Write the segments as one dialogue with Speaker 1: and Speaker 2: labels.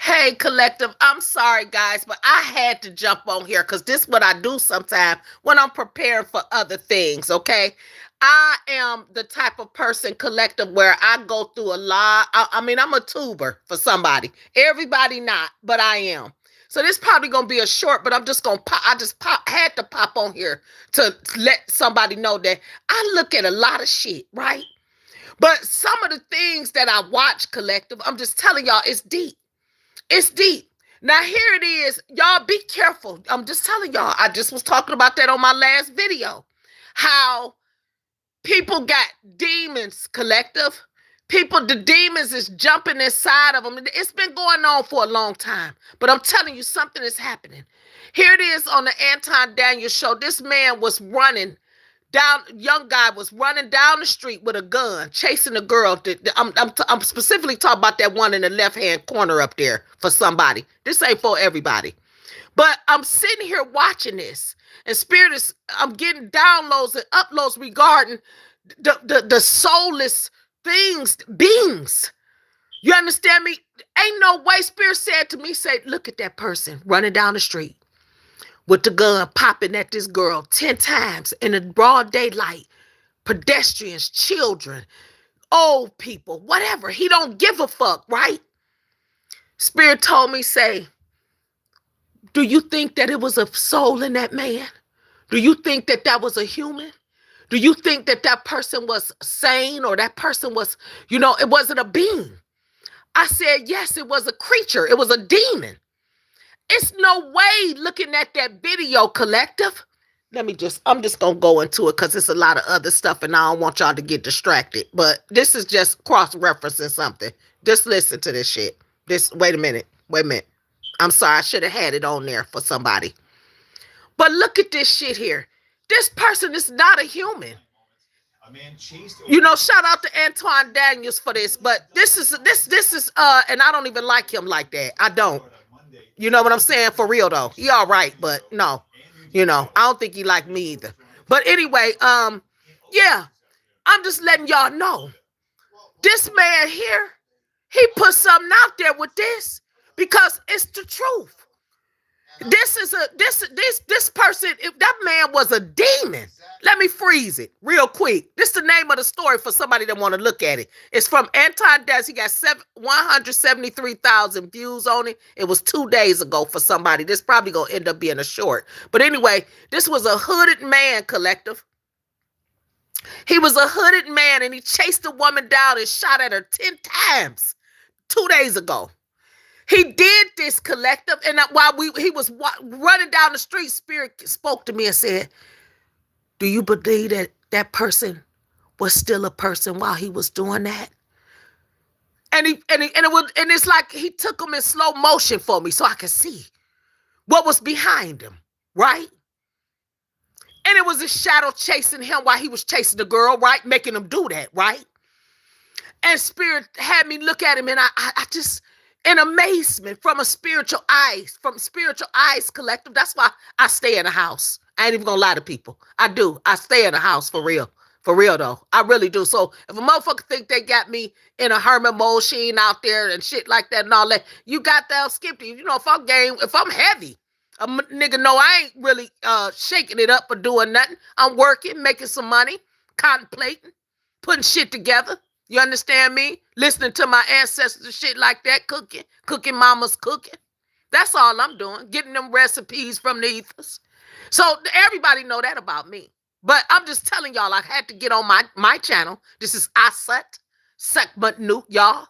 Speaker 1: Hey, collective, I'm sorry, guys, but I had to jump on here because this is what I do sometimes when I'm preparing for other things, okay? I am the type of person, collective, where I go through a lot. I mean, I'm a tuber for somebody. Everybody not, but I am. So this probably gonna be a short, but I'm just gonna pop. I just had to pop on here to let somebody know that I look at a lot of shit, right? But some of the things that I watch, collective, I'm just telling y'all, it's deep. It's deep. Now here it is. Y'all be careful. I'm just telling y'all. I just was talking about that on my last video. How people got demons, collective. People, the demons is jumping inside of them. It's been going on for a long time. But I'm telling you, something is happening. Here it is on the Anton Daniels show. This man was running down, young guy was running down the street with a gun, chasing a girl. I'm specifically talking about that one in the left-hand corner up there for somebody. This ain't for everybody. But I'm sitting here watching this, and Spirit is, I'm getting downloads and uploads regarding the soulless things, beings. You understand me? Ain't no way. Spirit said to me, say, look at that person running down the street with the gun popping at this girl 10 times in the broad daylight. Pedestrians, children, old people, whatever. He don't give a fuck, right? Spirit told me, say, do you think that it was a soul in that man? Do you think that that was a human? Do you think that that person was sane, or that person was, it wasn't a being? I said, yes, it was a creature. It was a demon. It's no way, looking at that video, collective. I'm just going to go into it because it's a lot of other stuff and I don't want y'all to get distracted. But this is just cross-referencing something. Just listen to this shit. Wait a minute. I'm sorry, I should have had it on there for somebody. But look at this shit here. This person is not a human. Shout out to Antoine Daniels for this, but this is and I don't even like him like that. I don't. You know what I'm saying? For real though. He all right, but no. I don't think he like me either. But anyway, yeah. I'm just letting y'all know. This man here, he put something out there with this because it's the truth. This person, if that man was a demon. Let me freeze it real quick. This is the name of the story for somebody that want to look at it. It's from Anton Des. He got 173,000 views on it. It was 2 days ago for somebody. This probably gonna end up being a short. But anyway, this was a hooded man, collective. He was a hooded man and he chased a woman down and shot at her 10 times 2 days ago. He did this, collective, and while he was running down the street, Spirit spoke to me and said, do you believe that that person was still a person while he was doing that? And it's like he took him in slow motion for me so I could see what was behind him, right? And it was a shadow chasing him while he was chasing the girl, right? Making him do that, right? And Spirit had me look at him, and I just, in amazement, from spiritual eyes, collective. That's why I stay in the house. I ain't even gonna lie to people. I do. I stay in the house for real. For real though. I really do. So if a motherfucker think they got me in a hermit mode, she ain't out there and shit like that and all that, you got that skippy. If I'm heavy, a nigga know I ain't really shaking it up or doing nothing. I'm working, making some money, contemplating, putting shit together. You understand me? Listening to my ancestors and shit like that, cooking mama's cooking. That's all I'm doing, getting them recipes from the ethers. So everybody know that about me. But I'm just telling y'all, I had to get on my channel. This is ASET SEKHMET 9NUT, y'all.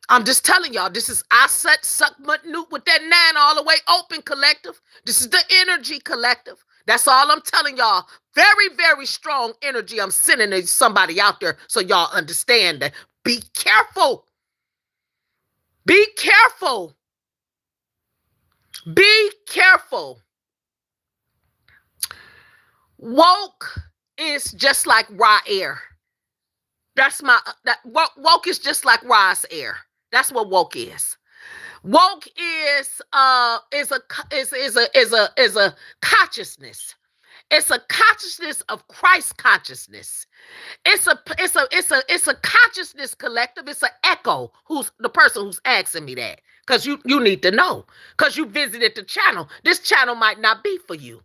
Speaker 1: I'm just telling y'all, this is ASET SEKHMET 9NUT with that 9 all the way open, collective. This is the energy, collective. That's all I'm telling y'all. Very, very strong energy I'm sending to somebody out there so y'all understand that. Be careful. Be careful. Be careful. Woke is just like raw air. Woke is just like raw air. That's what woke is. Woke is a consciousness. It's a consciousness of Christ consciousness. It's a consciousness collective. It's an echo. Who's the person who's asking me that? Because you need to know. Because you visited the channel. This channel might not be for you.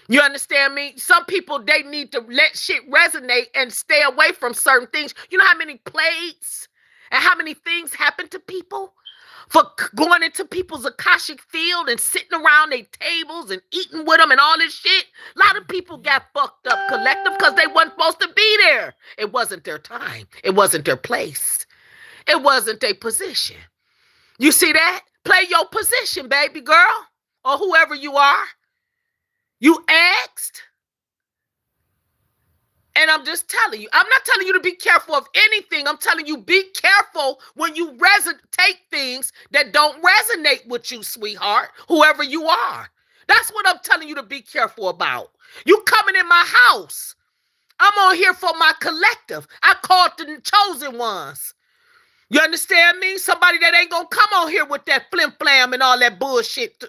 Speaker 1: You understand me? Some people, they need to let shit resonate and stay away from certain things. You know how many plagues and how many things happen to people for going into people's Akashic field and sitting around their tables and eating with them and all this shit? A lot of people got fucked up collective because they weren't supposed to be there. It wasn't their time. It wasn't their place. It wasn't their position. You see that? Play your position, baby girl, or whoever you are. You asked, and I'm just telling you, I'm not telling you to be careful of anything. I'm telling you, be careful when you take things that don't resonate with you, sweetheart, whoever you are. That's what I'm telling you to be careful about. You coming in my house. I'm on here for my collective. I called the chosen ones. You understand me? Somebody that ain't gonna come on here with that flim flam and all that bullshit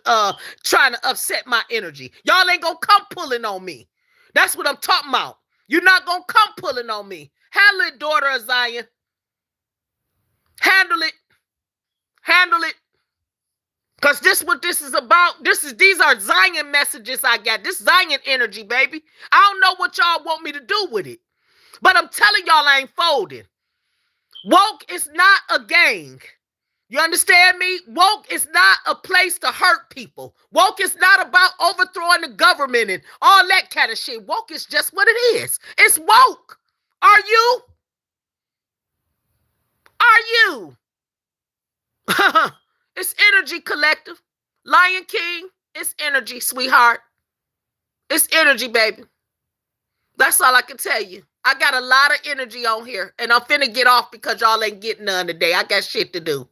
Speaker 1: trying to upset my energy. Y'all ain't gonna come pulling on me. That's what I'm talking about. You're not gonna come pulling on me. Handle it, daughter of Zion. Handle it. Handle it. Because this what this is about. These are Zion messages I got. This Zion energy, baby. I don't know what y'all want me to do with it. But I'm telling y'all I ain't folding. Woke is not a gang. You understand me? Woke is not a place to hurt people. Woke is not about overthrowing the government and all that kind of shit. Woke is just what it is. It's woke. Are you? Are you? It's energy collective. Lion King, it's energy, sweetheart. It's energy, baby. That's all I can tell you. I got a lot of energy on here, and I'm finna get off because y'all ain't getting none today. I got shit to do.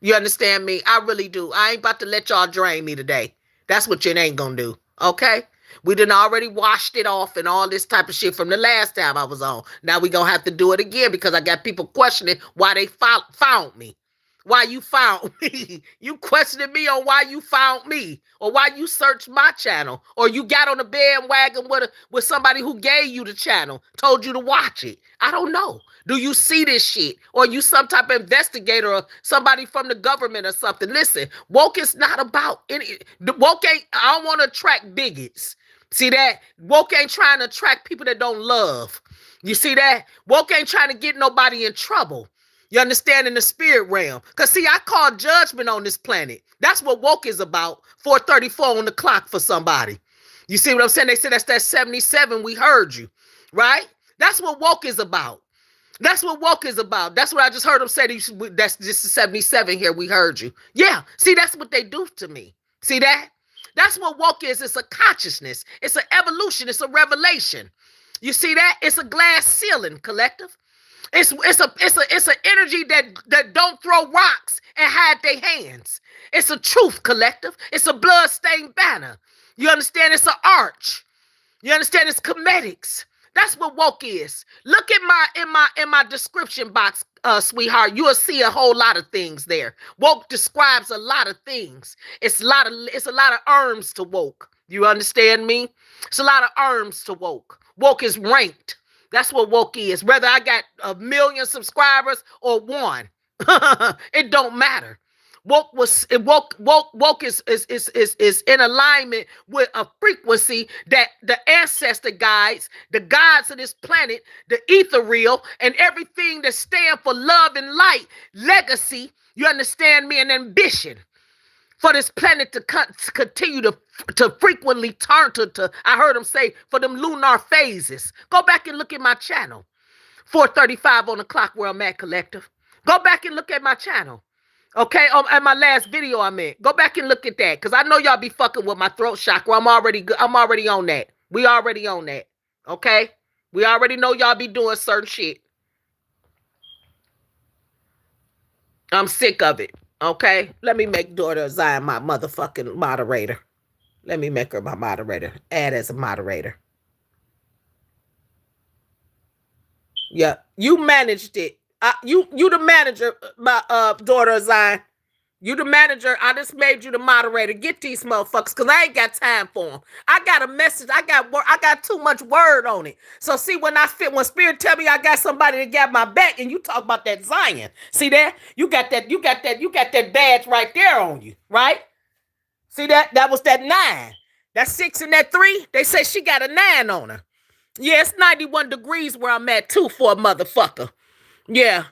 Speaker 1: You understand me? I really do. I ain't about to let y'all drain me today. That's what you ain't gonna do, okay? We done already washed it off and all this type of shit from the last time I was on. Now we gonna have to do it again because I got people questioning why they found me. Why you found me. You questioning me on why you found me or why you searched my channel or you got on a bandwagon with somebody who gave you the channel, told you to watch it. I don't know. Do you see this shit? Or you some type of investigator or somebody from the government or something? Listen, woke is not about any, woke ain't, I don't want to attract bigots. See that? Woke ain't trying to attract people that don't love. You see that? Woke ain't trying to get nobody in trouble. You understand, in the spirit realm? Because, see, I call judgment on this planet. That's what woke is about. 4:34 on the clock for somebody. You see what I'm saying? They said that's that 77. We heard you, right? That's what woke is about. That's what woke is about. That's what I just heard them say. That's just 77 here. We heard you. Yeah. See, that's what they do to me. See that? That's what woke is. It's a consciousness. It's an evolution. It's a revelation. You see that? It's a glass ceiling collective. It's an energy that don't throw rocks and hide their hands. It's a truth collective. It's a blood-stained banner. You understand? It's an arch. You understand? It's comedics. That's what woke is. Look at in my description box, sweetheart. You will see a whole lot of things there. Woke describes a lot of things. It's a lot of arms to woke. You understand me? It's a lot of arms to woke. Woke is ranked. That's what woke is. Whether I got 1 million subscribers or 1, it don't matter. Woke is in alignment with a frequency that the ancestor guides, the gods of this planet, the ethereal, and everything that stand for love and light, legacy. You understand me? And ambition. For this planet to continue to frequently turn to, I heard him say, for them lunar phases. Go back and look at my channel. 4:35 on the clock where I'm at, collective. Go back and look at my channel. Okay, at my last video I made. Go back and look at that. Because I know y'all be fucking with my throat chakra. I'm already on that. We already on that. Okay? We already know y'all be doing certain shit. I'm sick of it. Okay, let me make daughter Zion my motherfucking moderator. Let me make her my moderator. Add as a moderator. Yeah, you managed it. You the manager, my daughter Zion. You the manager. I just made you the moderator. Get these motherfuckers, because I ain't got time for them. I got a message. I got too much word on it. So see, when Spirit tell me I got somebody that got my back, and you talk about that Zion. See that? You got that badge right there on you, right? See that? That was that 9. That 6 and that 3. They say she got a 9 on her. Yeah, it's 91 degrees where I'm at too for a motherfucker. Yeah.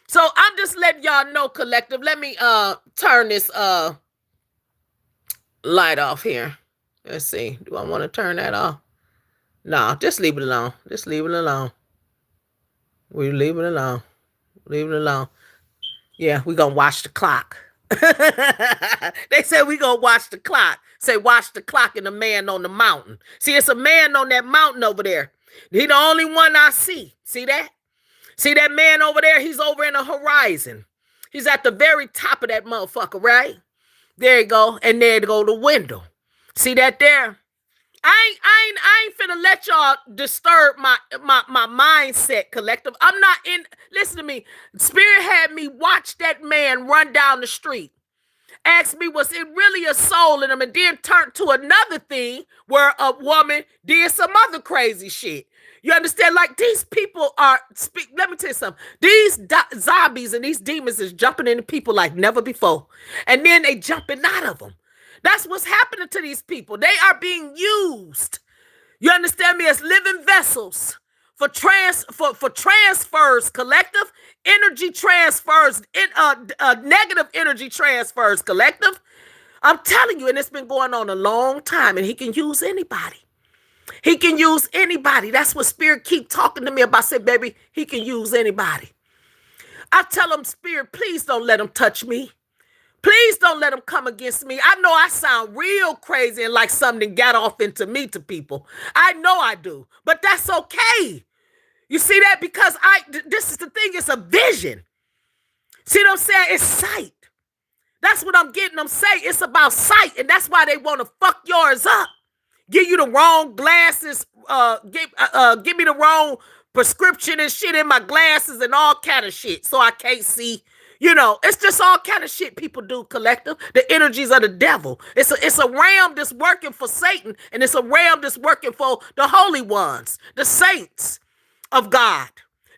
Speaker 1: So I'm just letting y'all know, collective. Let me turn this light off here. Let's see. Do I want to turn that off? No, just leave it alone. Just leave it alone. We leave it alone. Leave it alone. Yeah, we gonna watch the clock. They said we gonna watch the clock. Say watch the clock and the man on the mountain. See, it's a man on that mountain over there. He the only one I see. See that? See that man over there? He's over in the horizon. He's at the very top of that motherfucker, right? There you go. And there you go the window. See that there? I ain't finna let y'all disturb my mindset, collective. I'm not in. Listen to me. Spirit had me watch that man run down the street. Asked me, was it really a soul in him? And then turned to another thing where a woman did some other crazy shit. You understand? Like, these people are, let me tell you something. These zombies and these demons is jumping into people like never before. And then they jumping out of them. That's what's happening to these people. They are being used. You understand me? As living vessels for transfers, collective energy transfers, negative energy transfers, collective. I'm telling you, and it's been going on a long time, and he can use anybody. He can use anybody. That's what Spirit keep talking to me about. Say, baby, he can use anybody. I tell him, Spirit, please don't let him touch me. Please don't let him come against me. I know I sound real crazy and like something got off into me to people. I know I do, but that's okay. You see that? Because this is the thing. It's a vision. See what I'm saying? It's sight. That's what I'm getting them say. It's about sight, and that's why they want to fuck yours up. Give you the wrong glasses. Give me the wrong prescription and shit in my glasses and all kind of shit, so I can't see. You know, it's just all kind of shit people do, collective. The energies of the devil. It's a realm that's working for Satan, and it's a realm that's working for the holy ones, the saints of God.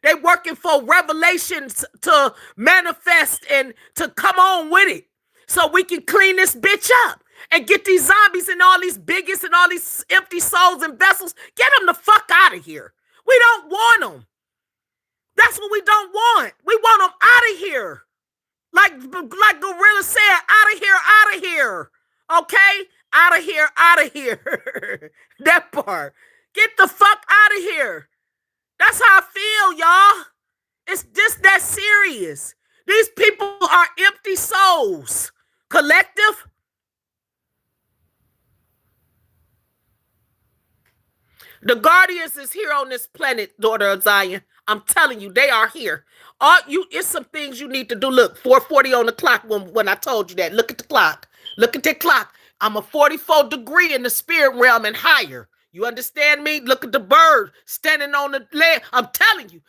Speaker 1: They working for revelations to manifest and to come on with it, so we can clean this bitch up and get these zombies and all these bigots and all these empty souls and vessels. Get them the fuck out of here. We don't want them. That's what we don't want. We want them out of here. Like Gorilla said, out of here, out of here. Okay? Out of here, out of here. That part. Get the fuck out of here. That's how I feel, y'all. It's just that serious. These people are empty souls. Collective. The Guardians is here on this planet, daughter of Zion. I'm telling you, they are here. It's some things you need to do. Look, 4:40 on the clock when I told you that. Look at the clock. Look at the clock. I'm a 44 degree in the spirit realm and higher. You understand me? Look at the bird standing on the land. I'm telling you,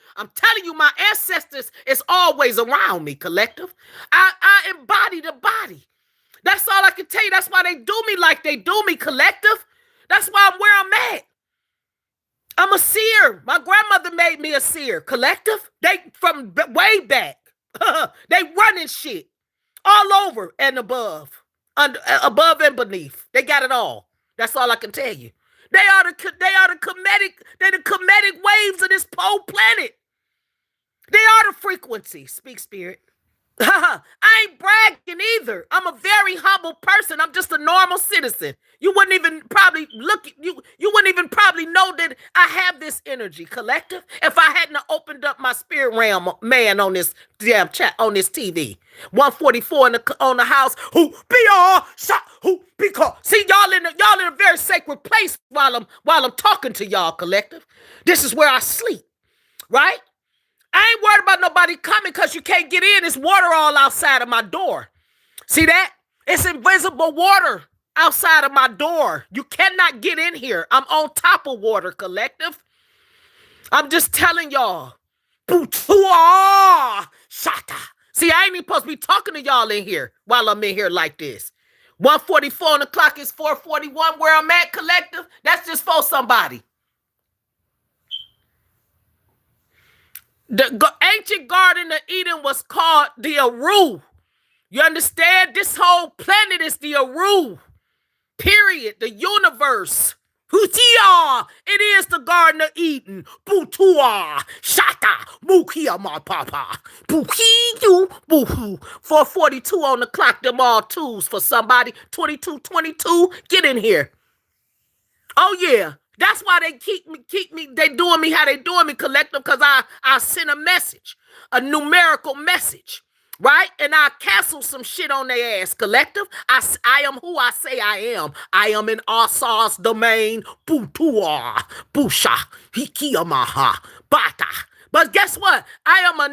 Speaker 1: my ancestors is always around me, collective. I embody the body. That's all I can tell you. That's why they do me like they do me, collective. That's why I'm where I'm at. I'm a seer. My grandmother made me a seer, collective. They from way back. They running shit all over and above, above and beneath. They got it all. That's all I can tell you. They are the comedic waves of this whole planet. They are the frequency. Speak, Spirit. I ain't bragging either. I'm a very humble person. I'm just a normal citizen. You wouldn't even probably you wouldn't even probably know that I have this energy, collective, if I hadn't opened up my spirit realm, man, on this damn chat, on this TV. 144 on the house. Who be all shot? Who be called? See, y'all in a very sacred place while I'm talking to y'all, collective. This is where I sleep, right? I ain't worried about nobody coming because you can't get in. It's water all outside of my door. See that? It's invisible water outside of my door. You cannot get in here. I'm on top of water, collective. I'm just telling y'all. Shata. See, I ain't even supposed to be talking to y'all in here while I'm in here like this. 1:44 on the clock is 4:41 where I'm at, collective. That's just for somebody. The ancient Garden of Eden was called the Aru. You understand? This whole planet is the Aru. Period. The universe. Hutia. It is the Garden of Eden. Butua. Shata. Mukia ma papa. Buhiyu. Buhu. 4:42 on the clock. Them all twos for somebody. 22:22. Get in here. Oh yeah. That's why they keep me, they doing me how they doing me, collective, because I send a message, a numerical message, right? And I cancel some shit on their ass, collective. I am who I say I am. I am in Asar's domain, Butua, Busha, Hikiyamaha, Bata. But guess what? I am a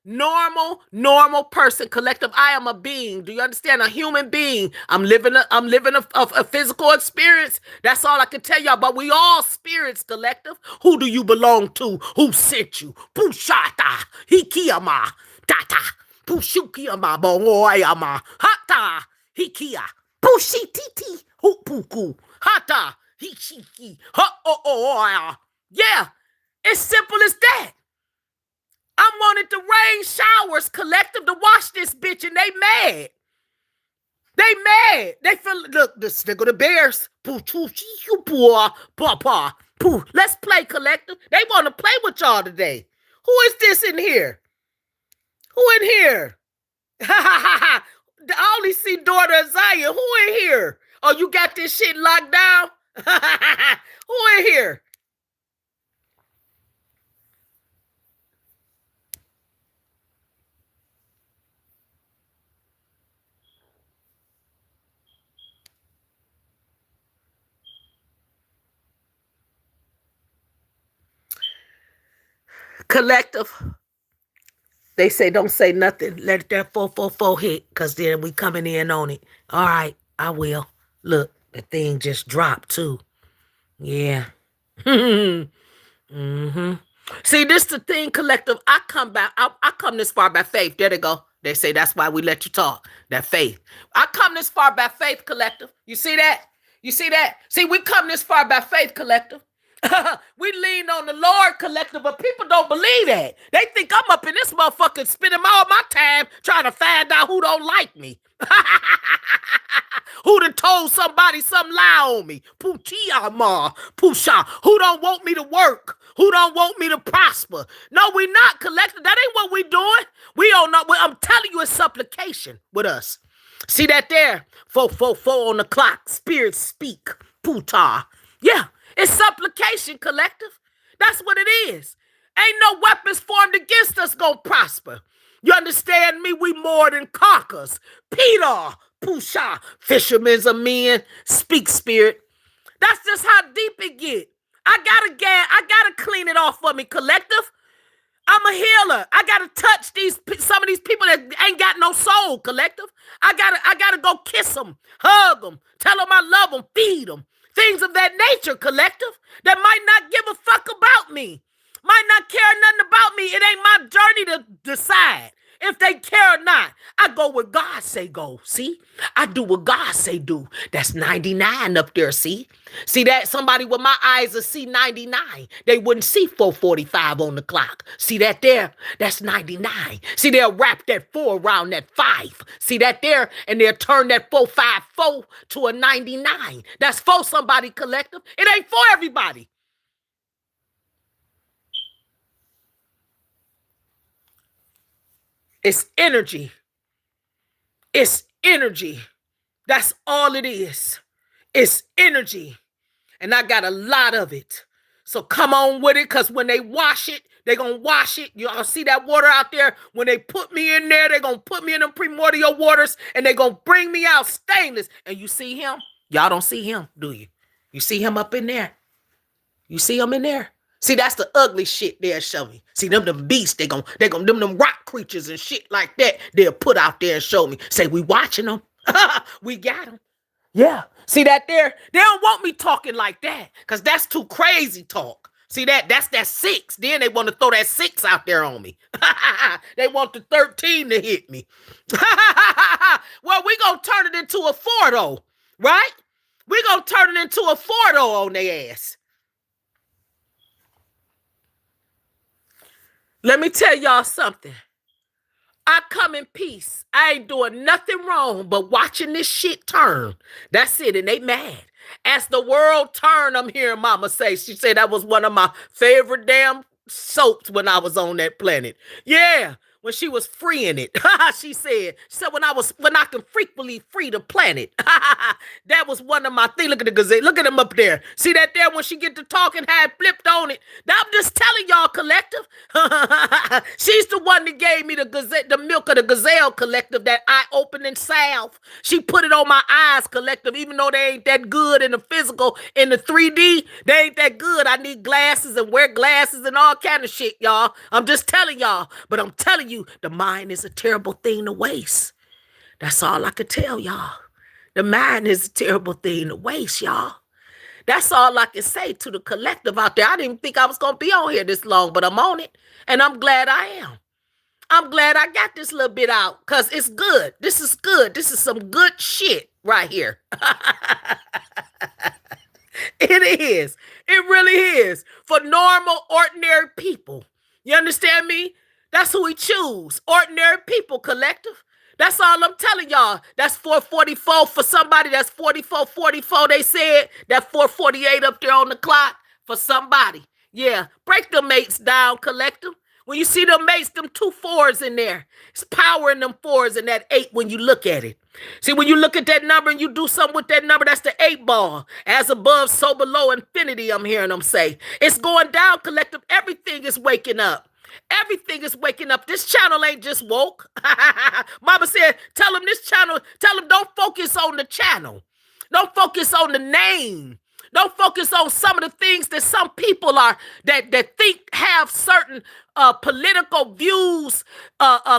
Speaker 1: normal person, collective. I am a being. Do you understand? A human being. I'm living a physical experience. That's all I can tell y'all. But we all spirits, collective. Who do you belong to? Who sent you? Pushata, Hikiyama, Tata, Pushukiyama, Bongoyama, Hata, Hikia, Pushititi, Hupuku, Hata, Hishiki, Ha. Yeah, it's simple as that. I wanted the rain showers, collective, to wash this bitch, and they mad. They mad. They feel, look, this nigga the Bears. Let's play, collective. They want to play with y'all today. Who is this in here? Who in here? I only see daughter of Zion. Who in here? Oh, you got this shit locked down? Who in here? Collective. They say don't say nothing. Let that 444 hit, because then we coming in on it. All right, I will. Look, the thing just dropped too. Yeah. Mm-hmm. See, this the thing, collective. I come this far by faith. There they go. They say that's why we let you talk. That faith. I come this far by faith, collective. You see that? You see that? See, we come this far by faith, collective. We lean on the Lord, collective, but people don't believe that. They think I'm up in this motherfucker spending all my time trying to find out who don't like me. Who done told somebody some lie on me? Puchiyama, Pusha. Who don't want me to work? Who don't want me to prosper? No, we not, collective. That ain't what we doing. We don't know. I'm telling you, it's supplication with us. See that there? 444 on the clock. Spirits speak. Puta. Yeah. It's supplication, collective. That's what it is. Ain't no weapons formed against us gonna prosper. You understand me? We more than conquerors. Peter, Pusha, fishermen of men, speak spirit. That's just how deep it get. I gotta clean it off for me, collective. I'm a healer. I gotta touch some of these people that ain't got no soul, collective. I gotta go kiss them, hug them, tell them I love them, feed them. Things of that nature, collective, that might not give a fuck about me, might not care nothing about me. It ain't my journey to decide if they care or not. I go where God say go, see? I do what God say do. That's 99 up there, see? See that? Somebody with my eyes will see 99. They wouldn't see 445 on the clock. See that there? That's 99. See, they'll wrap that 4 around that 5. See that there? And they'll turn that 454 to a 99. That's for somebody, collective. It ain't for everybody. It's energy. It's energy. That's all it is. It's energy. And I got a lot of it. So come on with it, because when they wash it, they're going to wash it. Y'all see that water out there? When they put me in there, they're going to put me in them primordial waters, and they're going to bring me out stainless. And you see him? Y'all don't see him, do you? You see him up in there? You see him in there? See, that's the ugly shit they'll show me. See, them beasts, them rock creatures and shit like that, they'll put out there and show me. Say, we watching them. We got them. Yeah. See that there? They don't want me talking like that, because that's too crazy talk. See that's that 6. Then they want to throw that 6 out there on me. They want the 13 to hit me. Well, we gonna turn it into a 4 though, right? We gonna turn it into a 4 though on their ass. Let me tell y'all something. I come in peace. I ain't doing nothing wrong but watching this shit turn. That's it. And they mad. As the world turn, I'm hearing mama say, she said that was one of my favorite damn soaps when I was on that planet. Yeah. When she was freeing it. She said when I can frequently free the planet. That was one of my things. Look at the gazette. Look at them up there. See that there when she get to talking, how it flipped on it. Now I'm just telling y'all, collective. She's the one that gave me the gazette, the milk of the gazelle, collective, that eye-opening salve. She put it on my eyes, collective, even though they ain't that good in the physical, in the 3D, they ain't that good. I need glasses and wear glasses and all kind of shit, y'all. I'm just telling y'all. But I'm telling you, the mind is a terrible thing to waste. That's all I could tell y'all. The mind is a terrible thing to waste, y'all. That's all I can say to the collective out there. I didn't think I was going to be on here this long, but I'm on it. And I'm glad I am. I'm glad I got this little bit out because it's good. This is good. This is some good shit right here. It is. It really is. For normal, ordinary people. You understand me? That's who we choose. Ordinary people, collective. That's all I'm telling y'all. That's 444 for somebody. That's 4444. They said that 448 up there on the clock for somebody. Yeah. Break the mates down, collective. When you see them mates, them 2 4s in there. It's power in them 4s and that 8 when you look at it. See, when you look at that number and you do something with that number, that's the 8 ball. As above, so below, infinity, I'm hearing them say. It's going down, collective. Everything is waking up. Everything is waking up. This channel ain't just woke. Mama said, tell them this channel, tell them don't focus on the channel. Don't focus on the name. Don't focus on some of the things that some people are, that think have certain political views,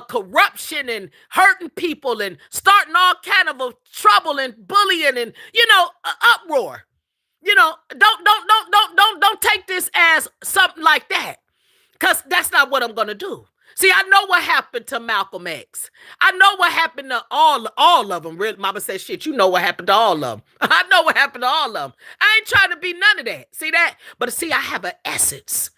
Speaker 1: corruption and hurting people and starting all kind of a trouble and bullying and, uproar. Don't take this as something like that. Because that's not what I'm going to do. See, I know what happened to Malcolm X. I know what happened to all of them. Really, Mama said, shit, you know what happened to all of them. I know what happened to all of them. I ain't trying to be none of that. See that? But see, I have an essence.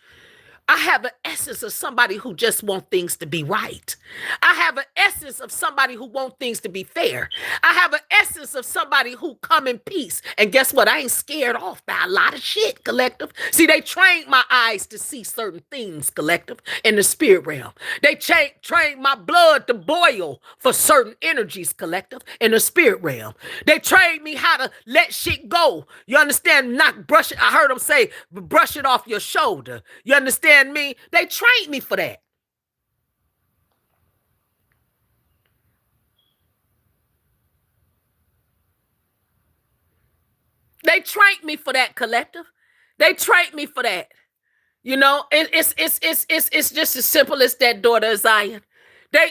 Speaker 1: I have an essence of somebody who just wants things to be right. I have an essence of somebody who wants things to be fair. I have an essence of somebody who come in peace. And guess what? I ain't scared off by a lot of shit, collective. See, they trained my eyes to see certain things, collective, in the spirit realm. They trained my blood to boil for certain energies, collective, in the spirit realm. They trained me how to let shit go. You understand? Not brush it. I heard them say, brush it off your shoulder. You understand me? They trained me for that. They trained me for that, collective. They trained me for that. It's just as simple as that, daughter of Zion.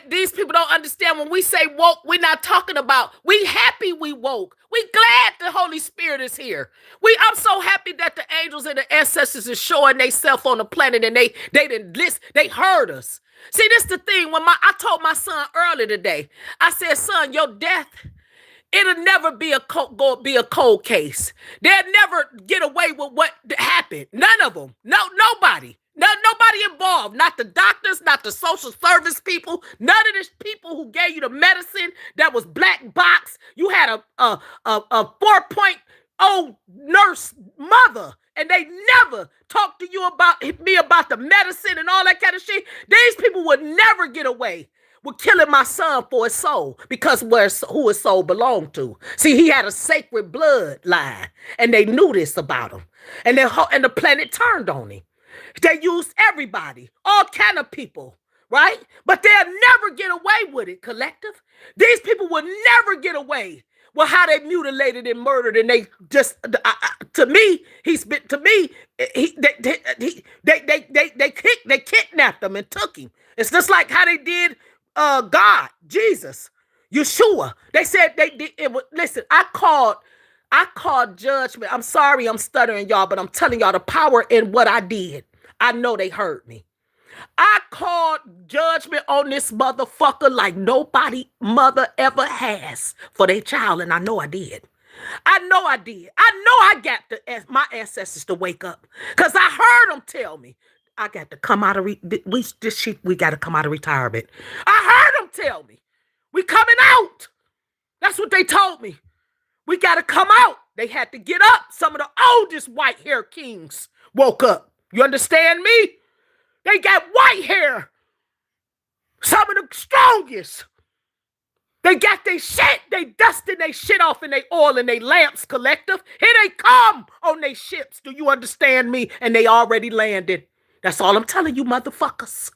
Speaker 1: These people don't understand when we say woke, we're not talking about we happy we woke. We glad the Holy Spirit is here. I'm so happy that the angels and the ancestors are showing themselves on the planet and they didn't listen, they heard us. See, this is the thing. When I told my son earlier today, I said, son, your death, it'll never be a cold case. They'll never get away with what happened. None of them. Nobody. Nobody involved. Not the doctors, not the social service people. None of the people who gave you the medicine that was black box. You had a 4.0 nurse mother, and they never talked to you about the medicine and all that kind of shit. These people would never get away with killing my son for his soul, because who his soul belonged to. See, he had a sacred bloodline, and they knew this about him, and the planet turned on him. They used everybody, all kind of people, right? But they'll never get away with it, collective. These people will never get away with how they mutilated and murdered, and they just they kidnapped him and took him. It's just like how they did God, Jesus, Yeshua. They said they did it. Listen, I I called judgment. I'm sorry I'm stuttering, y'all, but I'm telling y'all the power in what I did. I know they heard me. I called judgment on this motherfucker like nobody mother ever has for their child, and I know I did. I know I did. I know I got my ancestors to wake up because I heard them tell me I got to come out of we got to come out of retirement. I heard them tell me we coming out. That's what they told me. We got to come out. They had to get up. Some of the oldest white hair kings woke up. You understand me? They got white hair. Some of the strongest. They got their shit. They dusting their shit off in their oil and their lamps, collective. Here they come on their ships. Do you understand me? And they already landed. That's all I'm telling you, motherfuckers.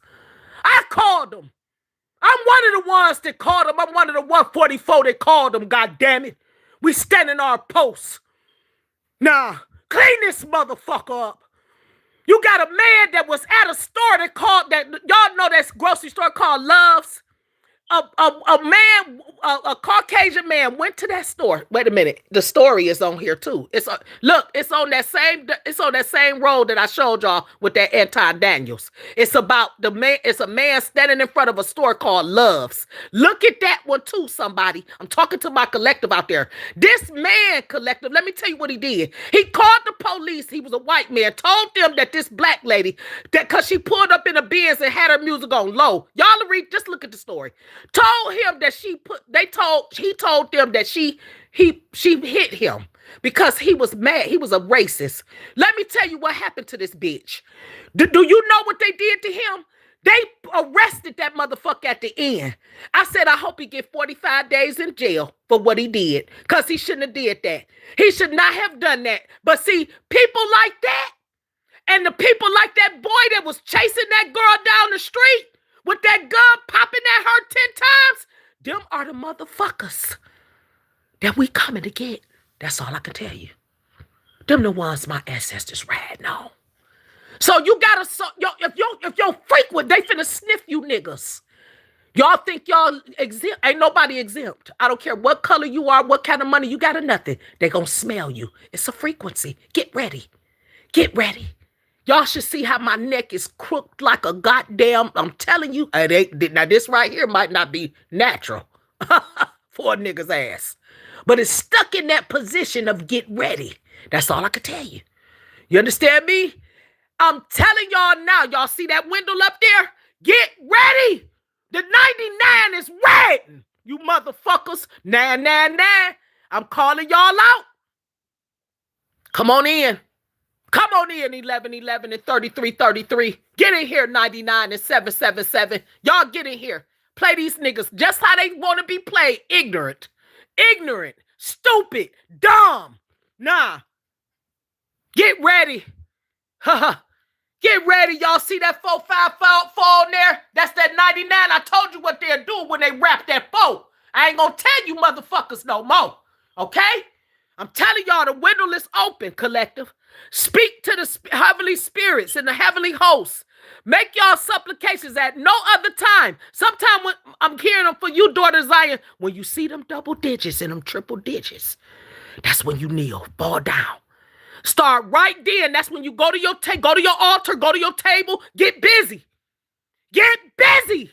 Speaker 1: I called them. I'm one of the ones that called them. I'm one of the 144 that called them, God damn it. We standing our posts. Nah, clean this motherfucker up. You got a man that was at a store that called that, y'all know that grocery store called Love's. A Caucasian man went to that store. Wait a minute, the story is on here too. It's on that same road that I showed y'all with that Anton Daniels. It's about the man. It's a man standing in front of a store called Love's. Look at that one too, somebody. I'm talking to my collective out there. This man collective. Let me tell you what he did. He called the police. He was a white man. Told them that this black lady, that because she pulled up in a Benz and had her music on low. Y'all read. Just look at the story. Told him that he told them that she hit him because he was mad. He was a racist. Let me tell you what happened to this bitch. Do you know what they did to him? They arrested that motherfucker at the end. I said, I hope he get 45 days in jail for what he did because he shouldn't have did that. He should not have done that. But see, people like that and the people like that boy that was chasing that girl down the street with that gun popping at her 10 times, them are the motherfuckers that we coming to get. That's all I can tell you. Them the ones my ancestors riding on. So you gotta, if you're frequent, they finna sniff you niggas. Y'all think y'all exempt? Ain't nobody exempt. I don't care what color you are, what kind of money you got or nothing. They gonna smell you. It's a frequency. Get ready. Get ready. Y'all should see how my neck is crooked like a goddamn, I'm telling you, now this right here might not be natural for a nigga's ass. But it's stuck in that position of get ready. That's all I can tell you. You understand me? I'm telling y'all now, y'all see that window up there? Get ready. The 99 is red. You motherfuckers. 999. I'm calling y'all out. Come on in. Come on in, 1111 and 3333. Get in here, 99 and 777. Y'all get in here. Play these niggas just how they want to be played. Ignorant, stupid, dumb. Nah. Get ready. Get ready. Y'all see that 4-5 fall there? That's that 99. I told you what they'll do when they wrap that 4. I ain't gonna tell you motherfuckers no more. Okay? I'm telling y'all the window is open, collective. Speak to the heavenly spirits and the heavenly hosts. Make y'all supplications at no other time. Sometime when I'm hearing them for you, daughter Zion, when you see them double digits and them triple digits, that's when you kneel, fall down. Start right then. That's when you go to your altar, go to your table, get busy. Get busy.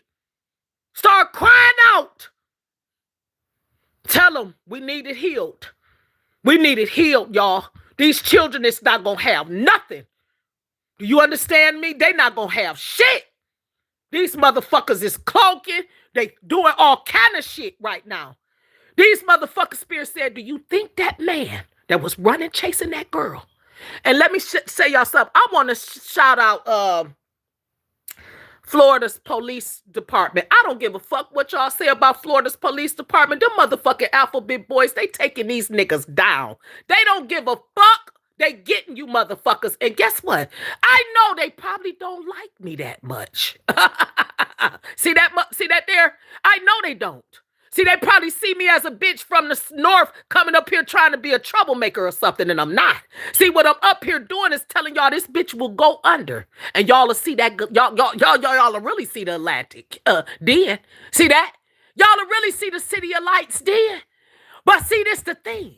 Speaker 1: Start crying out. Tell them we need it healed. We need it healed, y'all. These children is not going to have nothing. Do you understand me? They not going to have shit. These motherfuckers is cloaking. They doing all kind of shit right now. These motherfuckers, Spirit said, do you think that man that was running, chasing that girl? And let me say y'all something. I want to shout out Florida's police department. I don't give a fuck what y'all say about Florida's police department. Them motherfucking alphabet boys, they taking these niggas down. They don't give a fuck. They getting you motherfuckers. And guess what? I know they probably don't like me that much. See that there? I know they don't. See, they probably see me as a bitch from the north coming up here trying to be a troublemaker or something, and I'm not. See, what I'm up here doing is telling y'all this bitch will go under. And y'all will see that, y'all will really see the Atlantic then. See that? Y'all will really see the City of Lights then. But see, this the thing.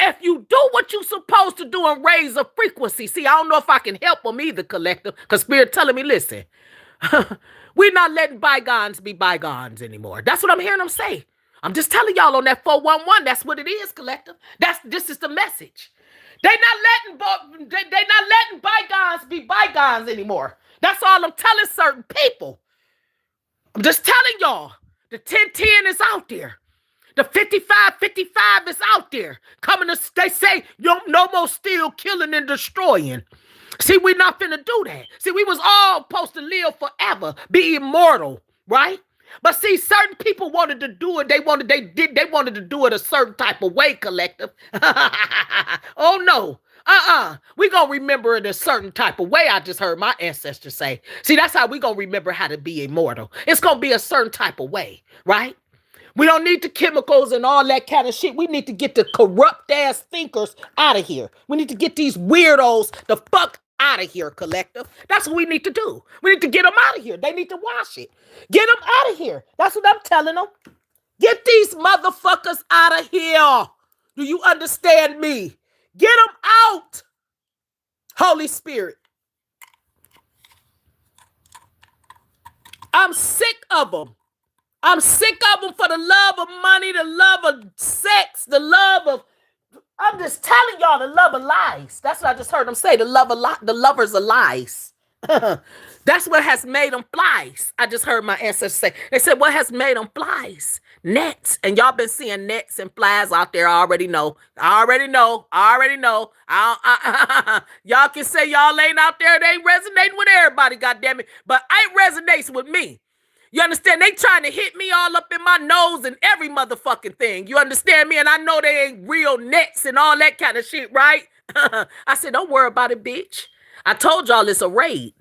Speaker 1: if you do what you're supposed to do and raise a frequency, see, I don't know if I can help them either, collective, because Spirit telling me, listen, we're not letting bygones be bygones anymore. That's what I'm hearing them say. I'm just telling y'all on that 411, that's what it is, collective. This is the message. They not letting bygones be bygones anymore. That's all I'm telling certain people. I'm just telling y'all, the 1010 is out there. The 5555 is out there. They say, no more steal, killing, and destroying. See, we're not finna do that. See, we was all supposed to live forever, be immortal, right? But see, certain people wanted to do it. They wanted to do it a certain type of way, collective. Oh no. We gonna remember it a certain type of way. I just heard my ancestors say. See, that's how we gonna remember how to be immortal. It's gonna be a certain type of way, right? We don't need the chemicals and all that kind of shit. We need to get the corrupt ass thinkers out of here. We need to get these weirdos the fuck out of here, collective. That's what we need to do. We need to get them out of here. They need to wash it. Get them out of here. That's what I'm telling them. Get these motherfuckers out of here. Do you understand me? Get them out. Holy Spirit. I'm sick of them. I'm sick of them for the love of money, the love of sex, the love of... I'm just telling y'all the love of lies. That's what I just heard them say. The lovers of lies. That's what has made them flies. I just heard my ancestors say. They said, what has made them flies? Nets. And y'all been seeing nets and flies out there. I already know. Y'all can say y'all ain't out there. They ain't resonating with everybody, goddammit. But it resonates with me. You understand? They trying to hit me all up in my nose and every motherfucking thing. You understand me? And I know they ain't real nets and all that kind of shit, right? I said, don't worry about it, bitch. I told y'all it's a raid.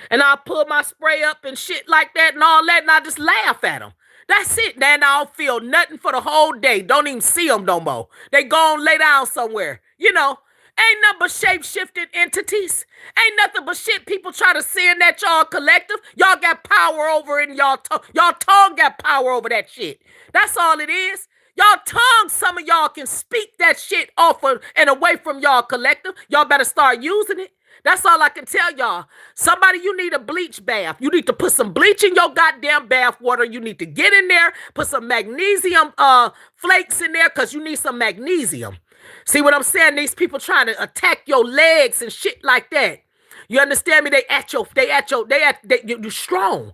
Speaker 1: And I pull my spray up and shit like that and all that, and I just laugh at them. That's it. Then I don't feel nothing for the whole day. Don't even see them no more. They go and lay down somewhere. You know, ain't nothing but shape-shifted entities. Ain't nothing but shit people try to send at y'all collective. Y'all got power over it in y'all tongue. Y'all tongue got power over that shit. That's all it is. Y'all tongue, some of y'all can speak that shit off of and away from y'all collective. Y'all better start using it. That's all I can tell y'all. Somebody, you need a bleach bath. You need to put some bleach in your goddamn bath water. You need to get in there, put some magnesium flakes in there because you need some magnesium. See what I'm saying? These people trying to attack your legs and shit like that. You understand me? You're strong.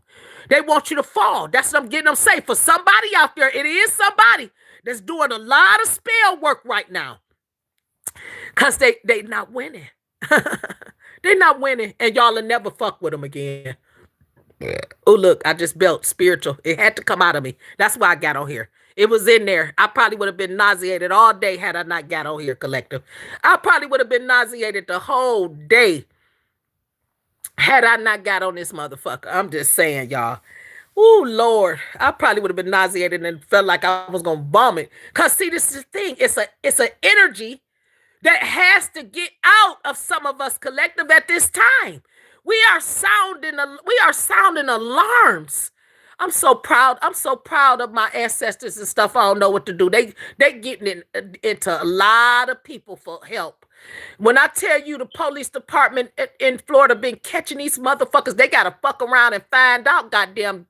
Speaker 1: They want you to fall. That's what I'm getting them say. For somebody out there, it is somebody that's doing a lot of spell work right now. Because they not winning. They're not winning, and y'all will never fuck with them again. Oh, look, I just built spiritual. It had to come out of me. That's why I got on here. It was in there. I probably would have been nauseated all day had I not got on here, collective. I probably would have been nauseated the whole day had I not got on this motherfucker. I'm just saying, y'all. Oh, Lord. I probably would have been nauseated and felt like I was going to vomit. Because, see, this is the thing. It's an energy that has to get out of some of us collective at this time. We are sounding alarms. I'm so proud of my ancestors and stuff. I don't know what to do. They getting into a lot of people for help. When I tell you the police department in Florida been catching these motherfuckers, they gotta fuck around and find out goddamn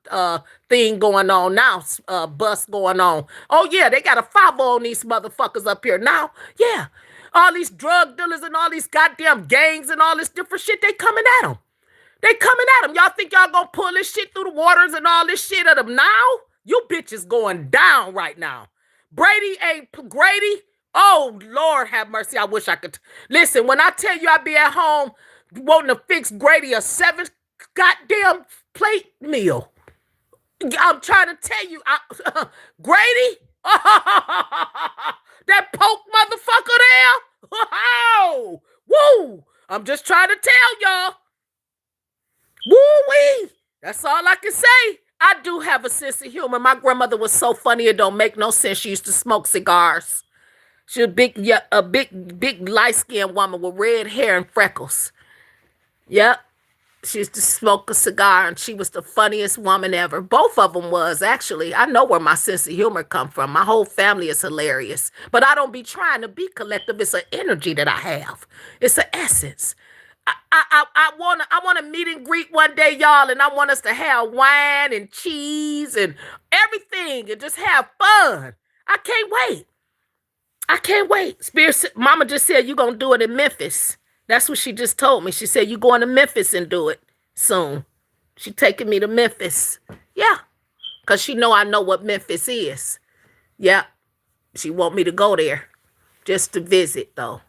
Speaker 1: thing going on now, bust going on. Oh yeah, they got a 5 on these motherfuckers up here now. Yeah. All these drug dealers and all these goddamn gangs and all this different shit, they coming at them. They coming at them. Y'all think y'all gonna pull this shit through the waters and all this shit at them now? You bitches going down right now. Grady. Oh, Lord have mercy. I wish I could. Listen, when I tell you I be at home wanting to fix Grady a 7 goddamn plate meal. I'm trying to tell you, Grady? That poke motherfucker there? Oh, woo! I'm just trying to tell y'all. Woo-wee! That's all I can say. I do have a sense of humor. My grandmother was so funny it don't make no sense. She used to smoke cigars. She was big light-skinned woman with red hair and freckles. Yep. She used to smoke a cigar, and she was the funniest woman ever. Both of them was, actually. I know where my sense of humor come from. My whole family is hilarious. But I don't be trying to be collective. It's an energy that I have. It's an essence. I wanna meet and greet one day, y'all, and I want us to have wine and cheese and everything and just have fun. I can't wait. I can't wait. Spirit, Mama just said you gonna do it in Memphis. That's what she just told me. She said you going to Memphis and do it soon. She taking me to Memphis. Yeah, cause she know I know what Memphis is. Yeah, she want me to go there just to visit though.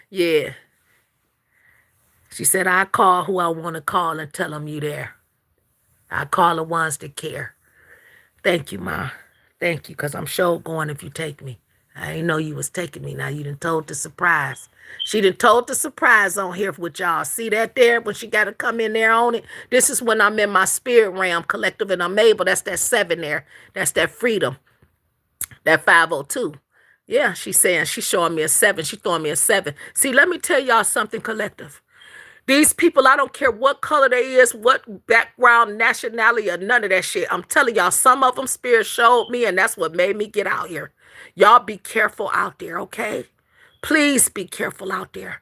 Speaker 1: Yeah, she said I call who I want to call and tell them you there. I call the ones that care. Thank you, Ma. Thank you, because I'm sure going if you take me. I ain't know you was taking me. Now you done told the surprise. She done told the surprise on here with y'all. See that there? When she got to come in there on it. This is when I'm in my spirit realm collective and I'm able. That's that 7 there. That's that freedom. That 502. Yeah, she's saying she's showing me a 7. She throwing me a 7. See, let me tell y'all something collective. These people, I don't care what color they is, what background, nationality, or none of that shit. I'm telling y'all, some of them spirit showed me, and that's what made me get out here. Y'all be careful out there, okay? Please be careful out there.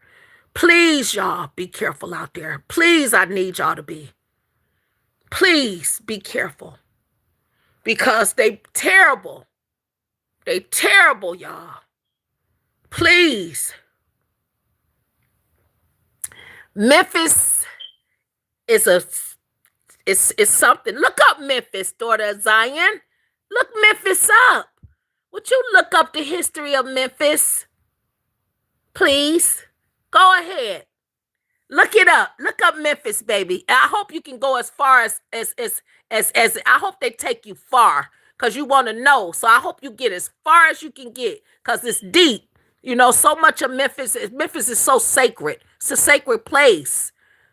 Speaker 1: Please, y'all, be careful out there. Please, I need y'all to be. Please be careful. Because they terrible. They terrible, y'all. Please. Memphis is it's something. Look up Memphis, daughter of Zion. Look Memphis up. Would you look up the history of Memphis? Please. Go ahead. Look it up. Look up Memphis, baby. I hope you can go as far as I hope they take you far because you want to know. So I hope you get as far as you can get because it's deep. You know, so much of Memphis is so sacred. It's a sacred place.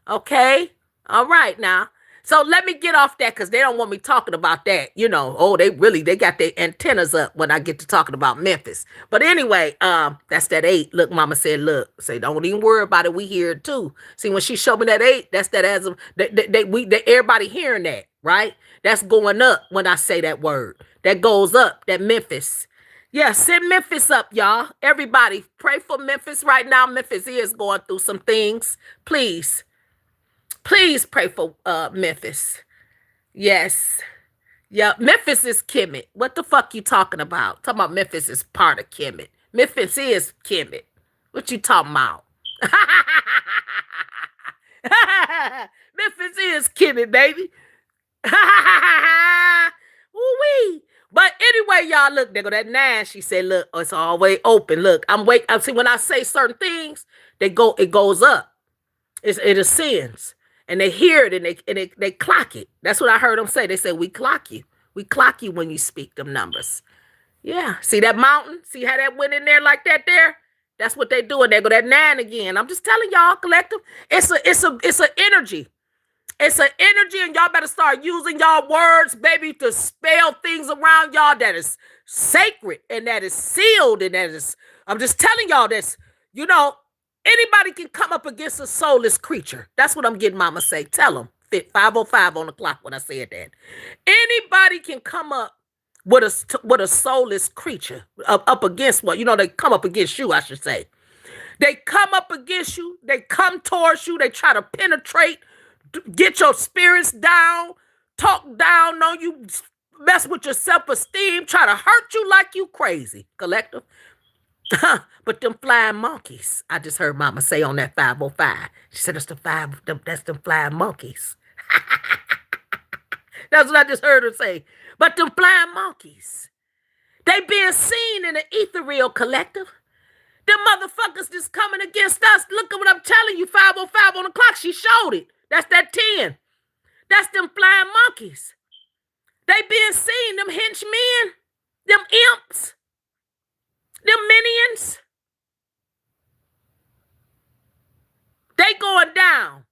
Speaker 1: Okay? All right now. So let me get off that because they don't want me talking about that. You know, oh, they got their antennas up when I get to talking about Memphis. But anyway, that's that 8. Look, Mama said, look, say don't even worry about it. We hear it too. See, when she showed me that 8, that's that as of everybody hearing that, right? That's going up when I say that word. That goes up, that Memphis. Yeah, send Memphis up, y'all. Everybody, pray for Memphis right now. Memphis is going through some things. Please. Please pray for Memphis. Yes. Yeah, Memphis is Kemet. What the fuck you talking about? Talking about Memphis is part of Kemet. Memphis is Kemet. What you talking about? Memphis is Kemet, baby. Woo-wee. But anyway, y'all, look, there go that 9. She said, look, it's always open. Look, I see when I say certain things, it goes up. It ascends. And they hear it and they clock it. That's what I heard them say. They say, we clock you. We clock you when you speak them numbers. Yeah. See that mountain? See how that went in there like that there? That's what they doing. They go that 9 again. I'm just telling y'all, collective. It's an energy. It's an energy, and y'all better start using y'all words, baby, to spell things around y'all that is sacred and that is sealed and that is, I'm just telling y'all this, you know, anybody can come up against a soulless creature. That's what I'm getting Mama say. Tell them. Fit 5:05 on the clock when I said that. Anybody can come up with a soulless creature up against what? You know, they come up against you, I should say. They come up against you. They come towards you. They try to penetrate, get your spirits down, talk down on you, mess with your self-esteem, try to hurt you like you crazy, collective. But them flying monkeys, I just heard Mama say on that 5:05. She said that's them flying monkeys. That's what I just heard her say. But them flying monkeys, they being seen in the ethereal collective. Them motherfuckers just coming against us. Look at what I'm telling you, 5:05 on the clock. She showed it. That's that 10. That's them flying monkeys. They being seen, them henchmen, them imps, them minions. They going down.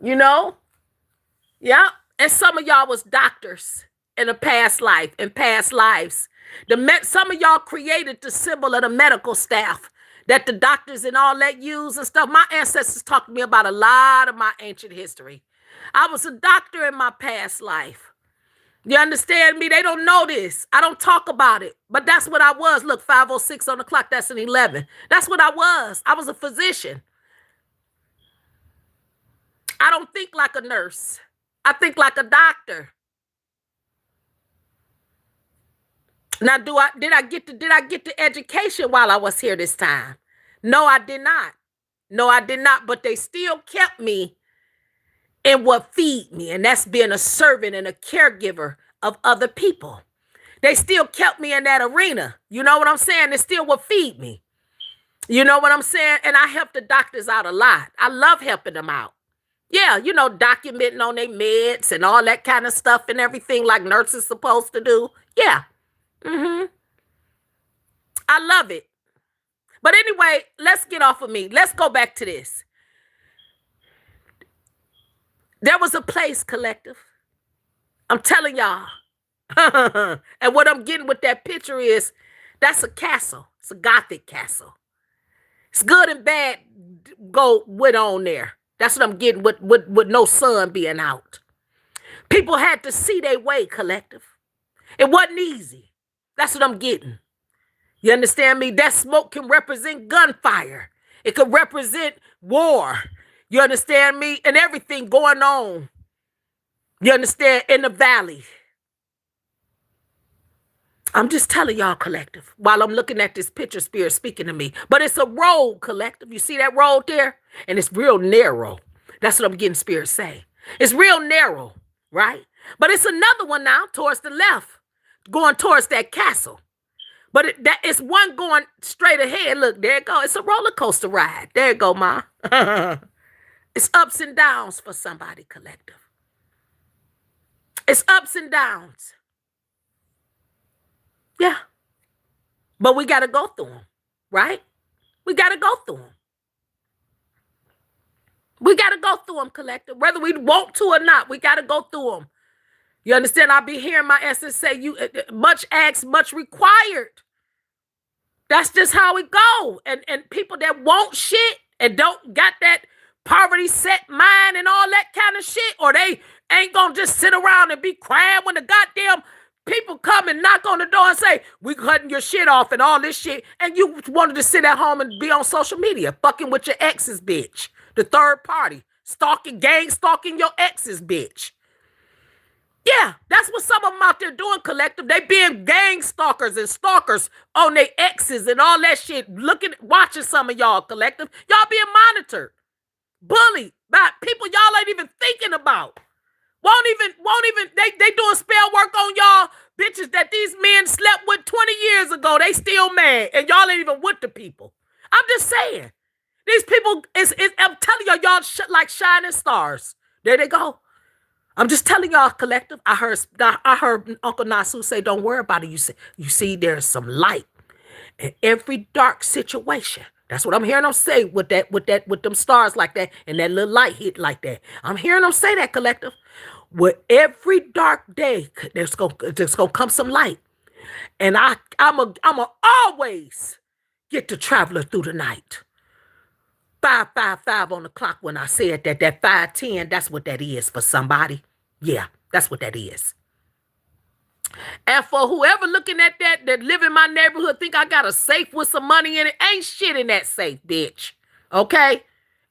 Speaker 1: You know? Yeah. And some of y'all was doctors. in a past life, in past lives. Some of y'all created the symbol of the medical staff that the doctors and all that use and stuff. My ancestors talked to me about a lot of my ancient history. I was a doctor in my past life. You understand me? They don't know this. I don't talk about it. But that's what I was. Look, 5:06 on the clock. That's an 11. That's what I was. I was a physician. I don't think like a nurse. I think like a doctor. Now, did I get the education while I was here this time? No, I did not. No, I did not. But they still kept me in what feed me, and that's being a servant and a caregiver of other people. They still kept me in that arena. You know what I'm saying? They still what feed me. You know what I'm saying? And I help the doctors out a lot. I love helping them out. Yeah, you know, documenting on their meds and all that kind of stuff and everything like nurses supposed to do. Yeah. I love it. But anyway, let's get off of me. Let's go back to this. There was a place, collective. I'm telling y'all. And what I'm getting with that picture is that's a castle. It's a Gothic castle. It's good and bad go with on there. That's what I'm getting with no sun being out. People had to see their way, collective. It wasn't easy. That's what I'm getting. You understand me? That smoke can represent gunfire. It could represent war. You understand me? And everything going on. You understand? In the valley. I'm just telling y'all, collective, while I'm looking at this picture, spirit speaking to me. But it's a road, collective. You see that road there? And it's real narrow. That's what I'm getting spirit say. It's real narrow, right? But it's another one now towards the left, going towards that castle. But it's one going straight ahead. Look, there it go. It's a roller coaster ride. There it go, Ma. It's ups and downs for somebody, collective. It's ups and downs. Yeah. But we got to go through them, right? We got to go through them. We got to go through them, collective. Whether we want to or not, we got to go through them. You understand? I'll be hearing my essence say, much asked, much required. That's just how it go. And people that want shit and don't got that poverty set mind and all that kind of shit, or they ain't going to just sit around and be crying when the goddamn people come and knock on the door and say, we cutting your shit off and all this shit. And you wanted to sit at home and be on social media, fucking with your ex's bitch. The third party. Gang stalking your ex's bitch. Yeah, that's what some of them out there doing, collective. They being gang stalkers and stalkers on their exes and all that shit. Watching some of y'all, collective. Y'all being monitored. Bullied by people y'all ain't even thinking about. Won't even, they doing spell work on y'all bitches that these men slept with 20 years ago. They still mad. And y'all ain't even with the people. I'm just saying. These people, I'm telling y'all like shining stars. There they go. I'm just telling y'all, collective. I heard Uncle Nasu say, don't worry about it. You see, there's some light in every dark situation. That's what I'm hearing them say with them stars like that and that little light hit like that. I'm hearing them say that, collective. With every dark day, there's gonna come some light. And I'm always get the traveler through the night. 555 on the clock when I said that 510, that's what that is for somebody. Yeah, that's what that is. And for whoever looking at that live in my neighborhood, think I got a safe with some money in it, ain't shit in that safe, bitch. Okay?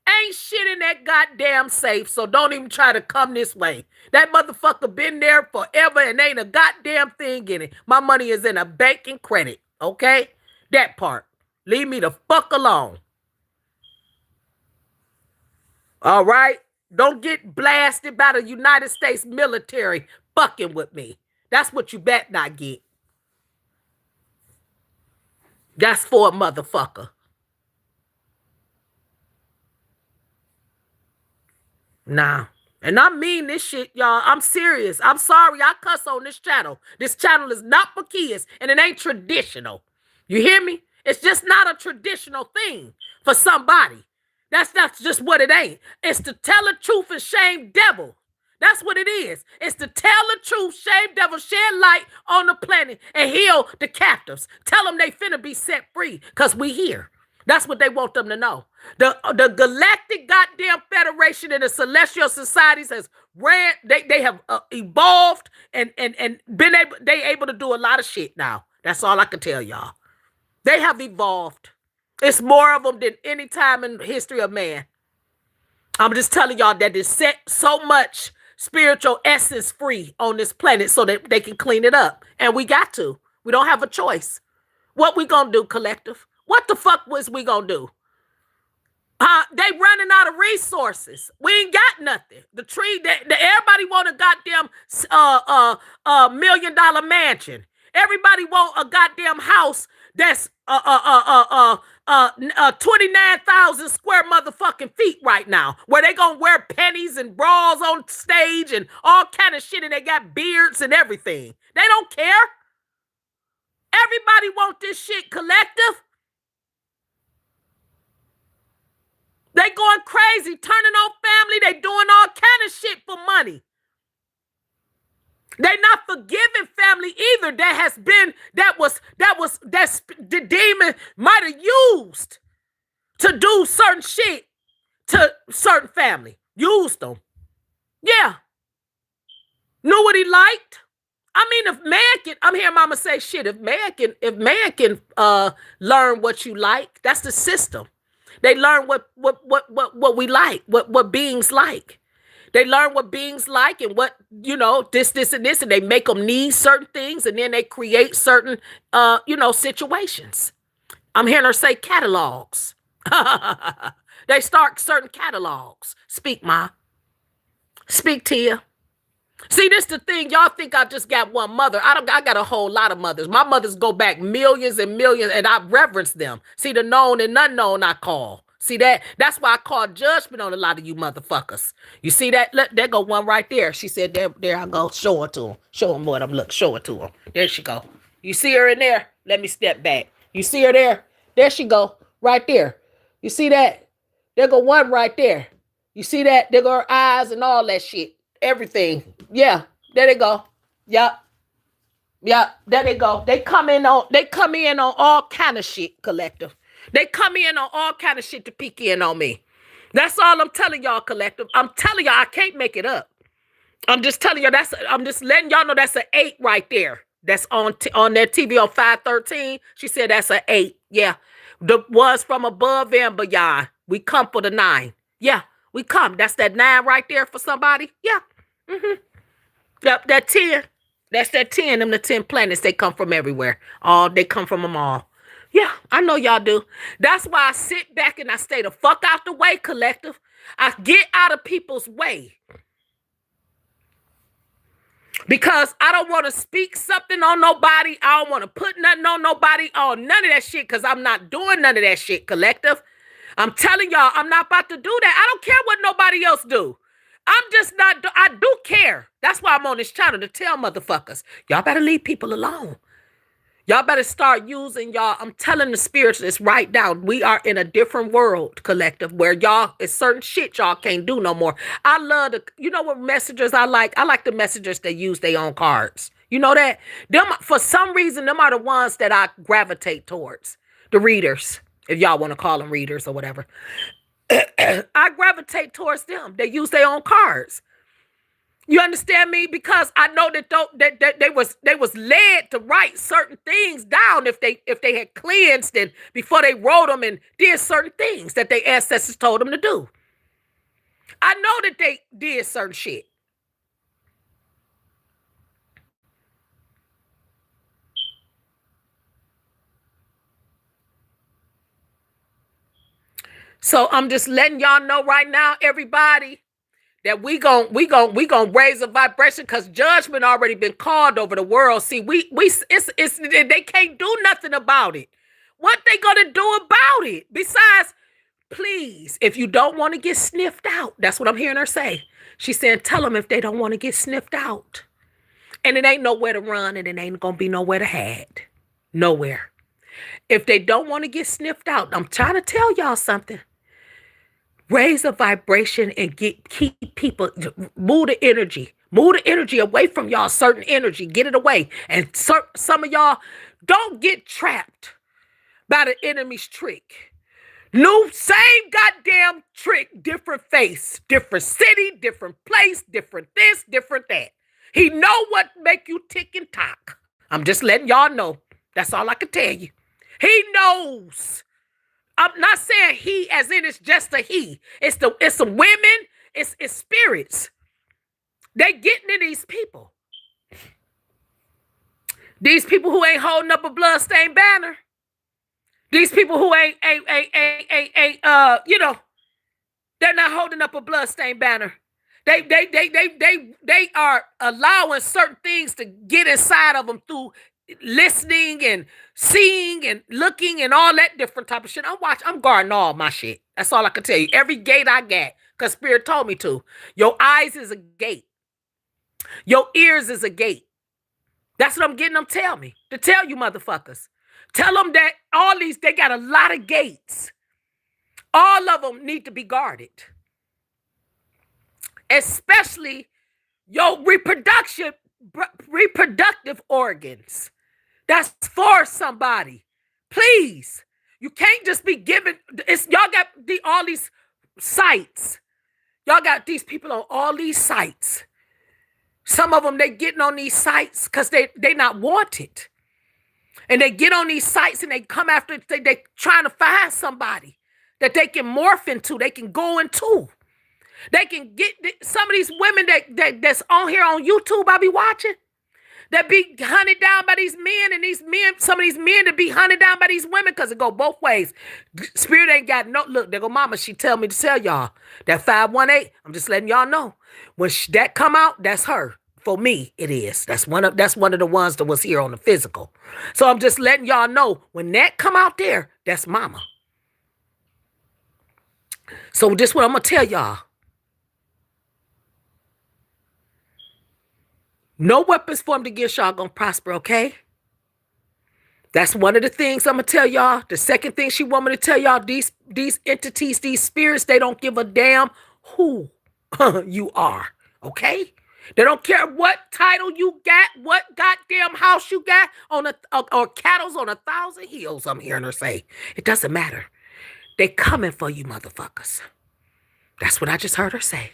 Speaker 1: Ain't shit in that goddamn safe, so don't even try to come this way. That motherfucker been there forever and ain't a goddamn thing in it. My money is in a bank and credit, okay? That part. Leave me the fuck alone. All right? Don't get blasted by the United States military fucking with me. That's what you bet not get. That's for a motherfucker. Nah. And I mean this shit, y'all. I'm serious. I'm sorry I cuss on this channel. This channel is not for kids, and it ain't traditional. You hear me? It's just not a traditional thing for somebody. That's just what it ain't. It's to tell the truth and shame devil. That's what it is. It's to tell the truth, shame devil, shed light on the planet, and heal the captives. Tell them they finna be set free, because we here. That's what they want them to know. The Galactic goddamn Federation and the Celestial Societies has ran, they have evolved and been able to do a lot of shit now. That's all I can tell y'all. They have evolved. It's more of them than any time in the history of man. I'm just telling y'all that they set so much spiritual essence free on this planet so that they can clean it up. And we got to. We don't have a choice. What we gonna do, collective? What the fuck was we gonna do? They running out of resources. We ain't got nothing. The tree that everybody want a goddamn $1 million mansion. Everybody want a goddamn house that's 29,000 square motherfucking feet right now, where they gonna wear pennies and bras on stage and all kind of shit, and they got beards and everything. They don't care. Everybody want this shit, collective. They going crazy, turning on family. They doing all kind of shit for money. They not forgiving family either. That's the demon might have used to do certain shit to certain family. Used them. Yeah. Knew what he liked. I mean, if man can, I'm hearing mama say shit. If man can learn what you like, that's the system. They learn what we like, what beings like. They learn what beings like and what, this, and this, and they make them need certain things, and then they create certain, situations. I'm hearing her say catalogs. They start certain catalogs. Speak, Ma. Speak, Tia. See, this the thing. Y'all think I just got one mother. I got a whole lot of mothers. My mothers go back millions and millions, and I reverence them. See, the known and unknown I call. See that? That's why I call judgment on a lot of you motherfuckers. You see that? There go one right there. She said, there I go. Show it to him. Show him what I'm looking. Show it to him. There she go. You see her in there? Let me step back. You see her there? There she go. Right there. You see that? There go one right there. You see that? There go her eyes and all that shit. Everything. Yeah. There they go. Yep. Yep. There they go. They come in on all kind of shit, collective. They come in on all kind of shit to peek in on me. That's all I'm telling y'all, collective. I'm telling y'all, I can't make it up. I'm just telling y'all, I'm just letting y'all know that's an 8 right there. That's on that TV on 513. She said that's an 8. Yeah. The ones from above and beyond. We come for the 9. Yeah, we come. That's that 9 right there for somebody. Yeah. Mm-hmm. Yep, that 10. That's that 10. Them the 10 planets. They come from everywhere. They come from them all. Yeah, I know y'all do. That's why I sit back and I stay the fuck out the way, collective. I get out of people's way. Because I don't want to speak something on nobody. I don't want to put nothing on nobody. None of that shit, because I'm not doing none of that shit, collective. I'm telling y'all, I'm not about to do that. I don't care what nobody else do. I'm just not, I do care. That's why I'm on this channel, to tell motherfuckers, y'all better leave people alone. Y'all better start using y'all. I'm telling the spirits this right now. We are in a different world, collective, where y'all, it's certain shit y'all can't do no more. I love you know what messengers I like? I like the messengers that use their own cards. You know that? Them, for some reason, them are the ones that I gravitate towards. The readers, if y'all want to call them readers or whatever. I gravitate towards them. They use their own cards. You understand me? Because I know that they was led to write certain things down if they had cleansed and before they wrote them and did certain things that their ancestors told them to do. I know that they did certain shit. So I'm just letting y'all know right now, everybody, that we gon' raise a vibration, because judgment already been called over the world. See, they can't do nothing about it. What they gonna do about it? Besides, please, if you don't want to get sniffed out, that's what I'm hearing her say. She's saying, tell them if they don't want to get sniffed out. And it ain't nowhere to run, and it ain't gonna be nowhere to hide. Nowhere. If they don't want to get sniffed out, I'm trying to tell y'all something. Raise a vibration and keep people, move the energy away from y'all. Certain energy, get it away. And some of y'all don't get trapped by the enemy's trick. New, same goddamn trick, different face, different city, different place, different this, different that. He know what make you tick and tock. I'm just letting y'all know. That's all I can tell you. He knows. I'm not saying he as in it's just a he. It's some women, it's spirits. They getting to these people. These people who ain't holding up a bloodstained banner. These people who ain't they're not holding up a bloodstained banner. They are allowing certain things to get inside of them through listening and seeing and looking and all that different type of shit. I'm guarding all my shit. That's all I can tell you. Every gate I got, because Spirit told me to. Your eyes is a gate. Your ears is a gate. That's what I'm getting them tell me. To tell you motherfuckers. Tell them that all these, they got a lot of gates. All of them need to be guarded. Especially your reproductive organs. That's for somebody. Please. You can't just be giving, y'all got all these sites. Y'all got these people on all these sites. Some of them, they getting on these sites because they not wanted. And they get on these sites and they come after, they trying to find somebody that they can morph into, they can go into. They can get some of these women that's on here on YouTube I be watching, that be hunted down by these men, and these men, some of these men that be hunted down by these women, because it go both ways. Spirit ain't got no, look, there go mama, she tell me to tell y'all, that 518, I'm just letting y'all know, when that come out, that's her. For me, it is. That's one of the ones that was here on the physical. So I'm just letting y'all know, when that come out there, that's mama. So this what I'm gonna tell y'all. No weapons formed against y'all gonna prosper, okay? That's one of the things I'm gonna tell y'all. The second thing she want me to tell y'all, these entities, these spirits, they don't give a damn who you are, okay? They don't care what title you got, what goddamn house you got on or cattle's on 1,000 hills, I'm hearing her say. It doesn't matter. They coming for you motherfuckers. That's what I just heard her say.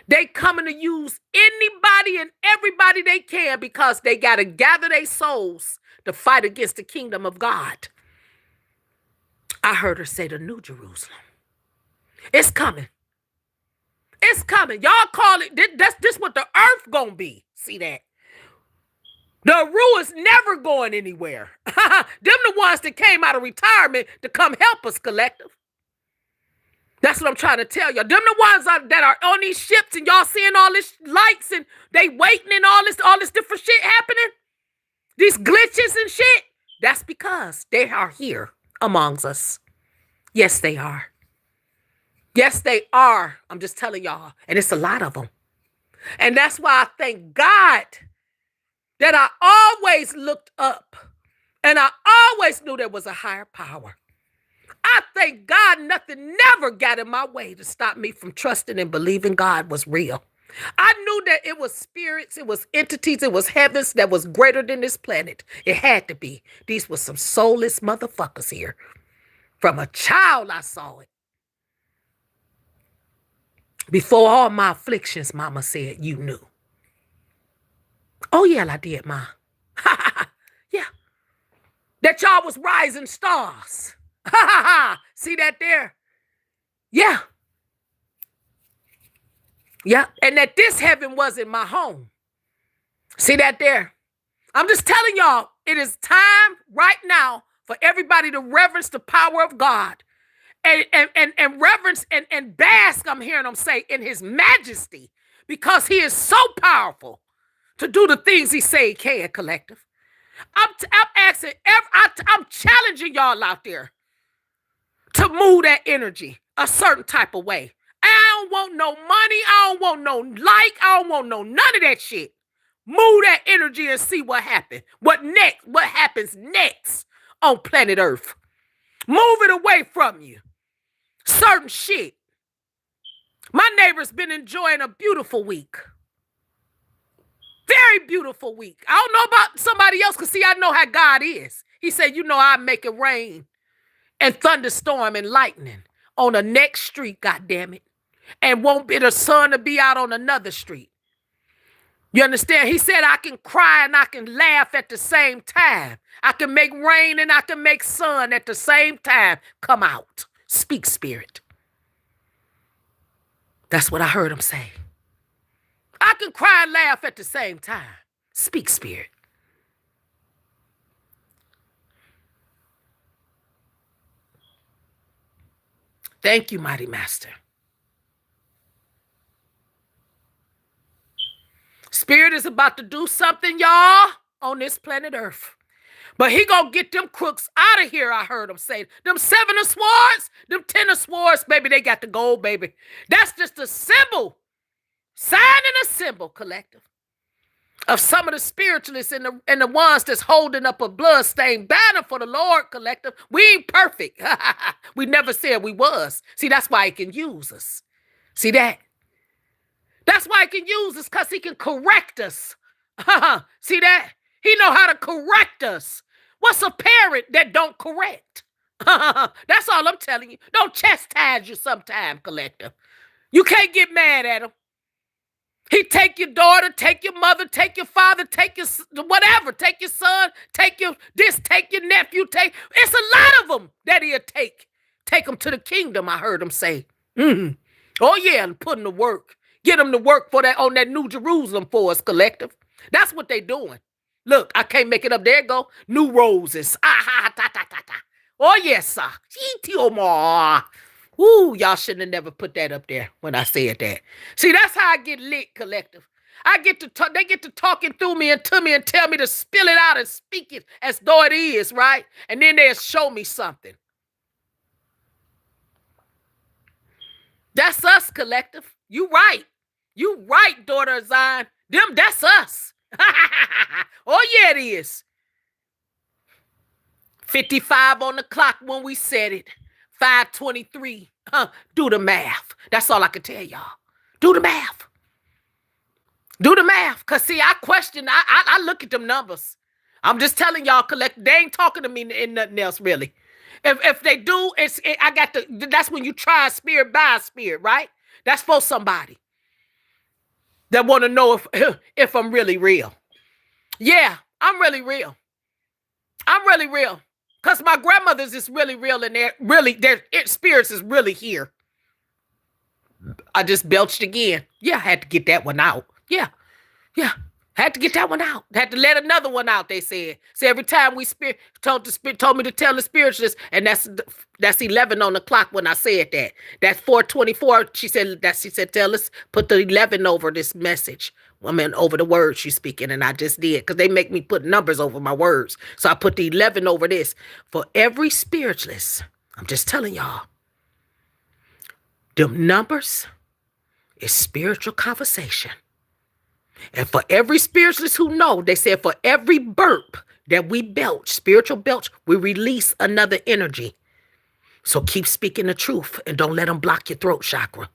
Speaker 1: They coming to use anybody and everybody they can, because they got to gather their souls to fight against the kingdom of God. I heard her say the New Jerusalem. It's coming. It's coming. Y'all call it, this what the earth gonna be. See that? The Ru is never going anywhere. Them the ones that came out of retirement to come help us, collective. That's what I'm trying to tell y'all. Them the ones that are on these ships, and y'all seeing all this lights and they waiting and all this different shit happening. These glitches and shit. That's because they are here amongst us. Yes, they are. Yes, they are. I'm just telling y'all. And it's a lot of them. And that's why I thank God that I always looked up and I always knew there was a higher power. I thank God nothing never got in my way to stop me from trusting and believing God was real. I knew that it was spirits, it was entities, it was heavens that was greater than this planet. It had to be. These were some soulless motherfuckers here. From a child, I saw it. Before all my afflictions, mama said, you knew. Oh, yeah, I did, ma. Yeah. That y'all was rising stars. See that there? Yeah. Yeah. And that this heaven wasn't my home. See that there? I'm just telling y'all, it is time right now for everybody to reverence the power of God. And reverence and bask, I'm hearing them say, in his majesty, because he is so powerful to do the things he say he can, collective. I'm asking, I'm challenging y'all out there to move that energy a certain type of way. I don't want no money. I don't want no like. I don't want none of that shit. Move that energy and see what happens. What happens next on planet Earth. Move it away from you. Certain shit. My neighbor's been enjoying a beautiful week. Very beautiful week. I don't know about somebody else, because see, I know how God is. He said, you know, I make it rain and thunderstorm and lightning on the next street, goddammit. And won't be the sun to be out on another street. You understand? He said I can cry and I can laugh at the same time. I can make rain and I can make sun at the same time. Come out. Speak, spirit. That's what I heard him say. I can cry and laugh at the same time. Speak, spirit. Thank you, mighty master. Spirit is about to do something, y'all, on this planet Earth. But he gonna get them crooks out of here, I heard him say. Them 7 of swords, them 10 of swords, baby, they got the gold, baby. That's just a symbol, sign and a symbol, collective, of some of the spiritualists and the ones that's holding up a bloodstained banner for the Lord, collective. We ain't perfect. We never said we was. See, that's why he can use us. See that? That's why he can use us, because he can correct us. See that? He know how to correct us. What's a parent that don't correct? That's all I'm telling you. Don't chastise you sometime, collective. You can't get mad at him. He take your daughter, take your mother, take your father, take your whatever, take your son, take your this, take your nephew, it's a lot of them that he'll take. Take them to the kingdom, I heard him say. Oh yeah, and put them to work. Get them to work for that on that New Jerusalem for us, collective. That's what they doing. Look, I can't make it up. There you go. New roses. Oh yes, sir. Ooh, y'all shouldn't have never put that up there when I said that. See, that's how I get lit, collective. I get to talk, they get to talking through me and to me and tell me to spill it out and speak it as though it is, right? And then they'll show me something. That's us, collective. You right. You right, daughter of Zion. That's us. Oh, yeah, it is. 55 on the clock when we said it. 5:23. Do the math. That's all I can tell y'all. Do the math. Do the math. Because, see, I question, I look at them numbers. I'm just telling y'all, collect. They ain't talking to me in nothing else, really. If they do, that's when you try a spirit by a spirit, right? That's for somebody that want to know if I'm really real. Yeah, I'm really real. I'm really real. Because my grandmother's is really real, and their spirits is really here. I just belched again. Yeah, I had to get that one out. Yeah. Had to get that one out. Had to let another one out, they said. So every time we told me to tell the spiritualist, and that's 11 on the clock when I said that. That's 4:24. She said, tell us, put the 11 over this message. I mean, over the words she's speaking, and I just did, because they make me put numbers over my words. So I put the 11 over this. For every spiritualist, I'm just telling y'all, them numbers is spiritual conversation. And for every spiritualist who know, they said for every burp that we belch, spiritual belch, we release another energy. So keep speaking the truth and don't let them block your throat chakra.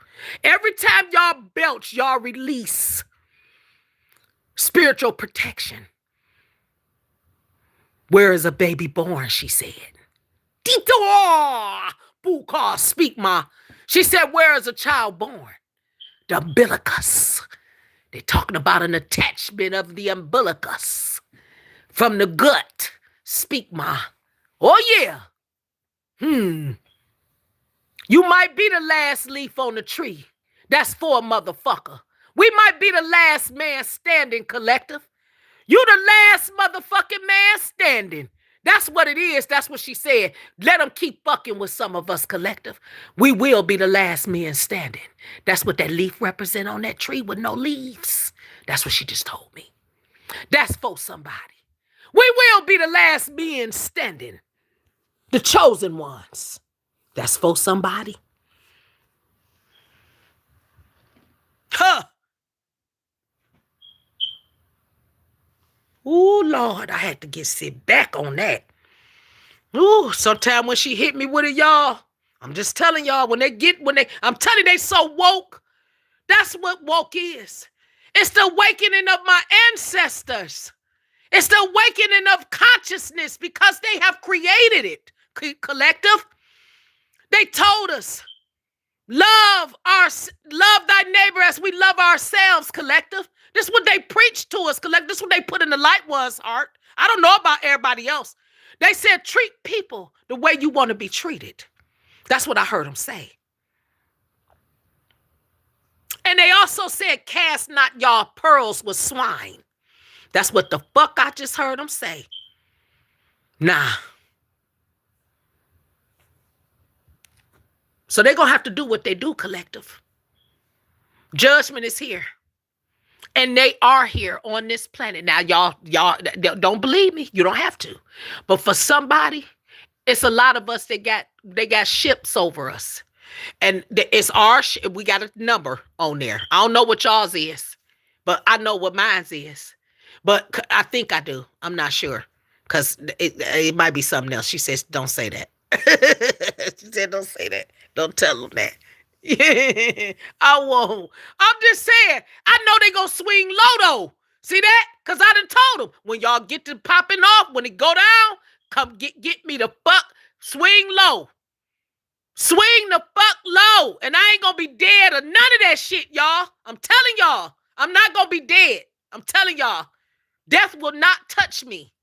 Speaker 1: Every time y'all belch, y'all release spiritual protection. Where is a baby born, she said. Dito! Buka, speak, ma. She said, where is a child born? The umbilicus. They're talking about an attachment of the umbilicus from the gut. Speak, ma. Oh, yeah. You might be the last leaf on the tree. That's for a motherfucker. We might be the last man standing, collective. You the last motherfucking man standing. That's what it is. That's what she said. Let them keep fucking with some of us, collective. We will be the last men standing. That's what that leaf represent on that tree with no leaves. That's what she just told me. That's for somebody. We will be the last men standing. The chosen ones. That's for somebody. Huh. Oh, Lord, I had to sit back on that. Ooh, sometime when she hit me with it, y'all, I'm just telling y'all, I'm telling you, they so woke. That's what woke is. It's the awakening of my ancestors. It's the awakening of consciousness because they have created it. Collective. They told us, love thy neighbor as we love ourselves, collective. This is what they preached to us, collective. This is what they put in the light one's heart. I don't know about everybody else. They said, treat people the way you want to be treated. That's what I heard them say. And they also said, cast not y'all pearls with swine. That's what the fuck I just heard them say. Nah. So they're going to have to do what they do, collective. Judgment is here. And they are here on this planet. Now, y'all don't believe me. You don't have to. But for somebody, it's a lot of us that got ships over us. And it's our we got a number on there. I don't know what y'all's is, but I know what mine's is. But I think I do. I'm not sure. Because it might be something else. She says, don't say that. She said, don't say that. Don't tell them that. I won't. I'm just saying, I know they gonna swing low though. See that? Because I done told them, when y'all get to popping off, when it go down, come get me the fuck, swing low. Swing the fuck low. And I ain't gonna be dead or none of that shit, y'all. I'm telling y'all, I'm not gonna be dead. I'm telling y'all, death will not touch me.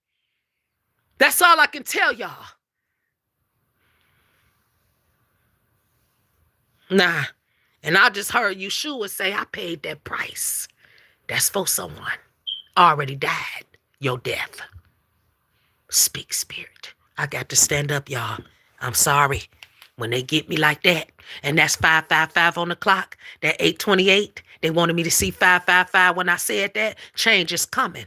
Speaker 1: That's all I can tell y'all. Nah. And I just heard Yeshua say, I paid that price. That's for someone. Already died your death. Speak, spirit. I got to stand up, y'all. I'm sorry. When they get me like that, and that's 555 on the clock, that 828, they wanted me to see 555 when I said that. Change is coming.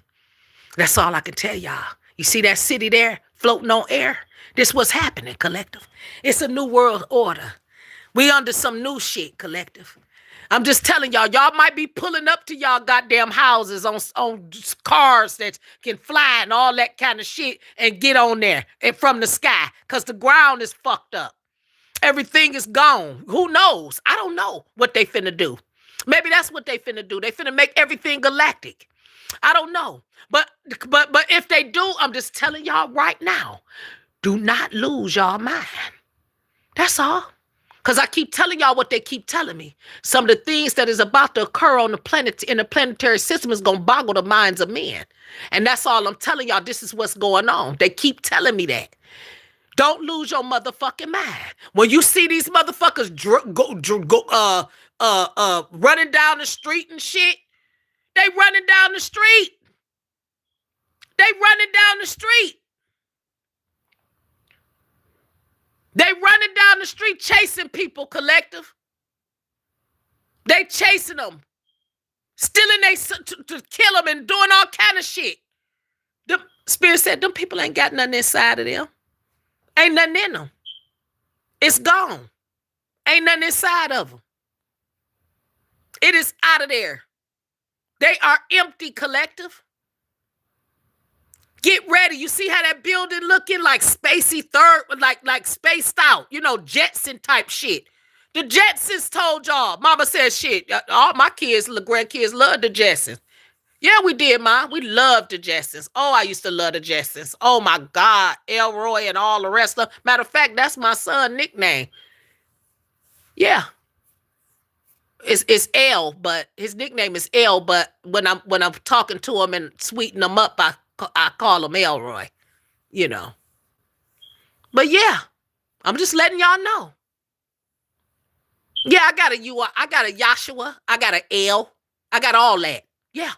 Speaker 1: That's all I can tell y'all. You see that city there floating on air? This what's happening, collective. It's a new world order. We under some new shit, collective. I'm just telling y'all, y'all might be pulling up to y'all goddamn houses on cars that can fly and all that kind of shit and get on there and from the sky because the ground is fucked up. Everything is gone. Who knows? I don't know what they finna do. Maybe that's what they finna do. They finna make everything galactic. I don't know. But if they do, I'm just telling y'all right now, do not lose y'all mind. That's all. Because I keep telling y'all what they keep telling me. Some of the things that is about to occur on the planet, in the planetary system, is going to boggle the minds of men. And that's all I'm telling y'all. This is what's going on. They keep telling me that. Don't lose your motherfucking mind. When you see these motherfuckers running down the street and shit, they running down the street. They running down the street. They running down the street chasing people, collective. They chasing them. Stealing they to kill them and doing all kind of shit. The Spirit said, them people ain't got nothing inside of them. Ain't nothing in them. It's gone. Ain't nothing inside of them. It is out of there. They are empty, collective. Get ready. You see how that building looking like spacey third, like spaced out, Jetson type shit. The Jetsons told y'all. Mama said shit. All my kids, grandkids love the Jetsons. Yeah, we did, Mom. We loved the Jetsons. Oh, I used to love the Jetsons. Oh my God, Elroy and all the rest of them. Matter of fact, that's my son's nickname. Yeah. It's L, but his nickname is L. But when I'm talking to him and sweeten him up, I call him Elroy, But yeah, I'm just letting y'all know. Yeah, I got a U. I got a Joshua. I got an L. I got all that. Yeah.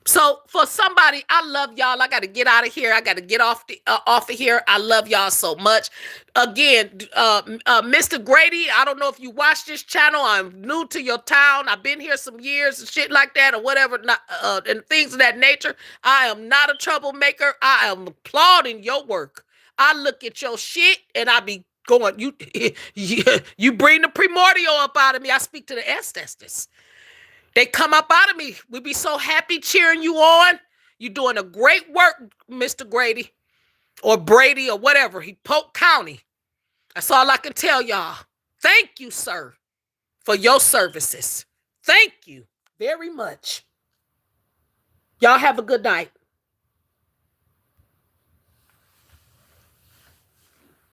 Speaker 1: So for somebody, I love y'all. I got to get out of here. I got to get off of here. I love y'all so much. Again, Mr. Grady, I don't know if you watch this channel. I'm new to your town. I've been here some years and shit like that or whatever, and things of that nature. I am not a troublemaker. I am applauding your work. I look at your shit and I be going, you bring the primordial up out of me. I speak to the ancestors. They come up out of me. We be so happy cheering you on. You doing a great work, Mr. Grady or Brady or whatever. He Polk County. That's all I can tell y'all. Thank you, sir. for your services. Thank you very much. Y'all have a good night.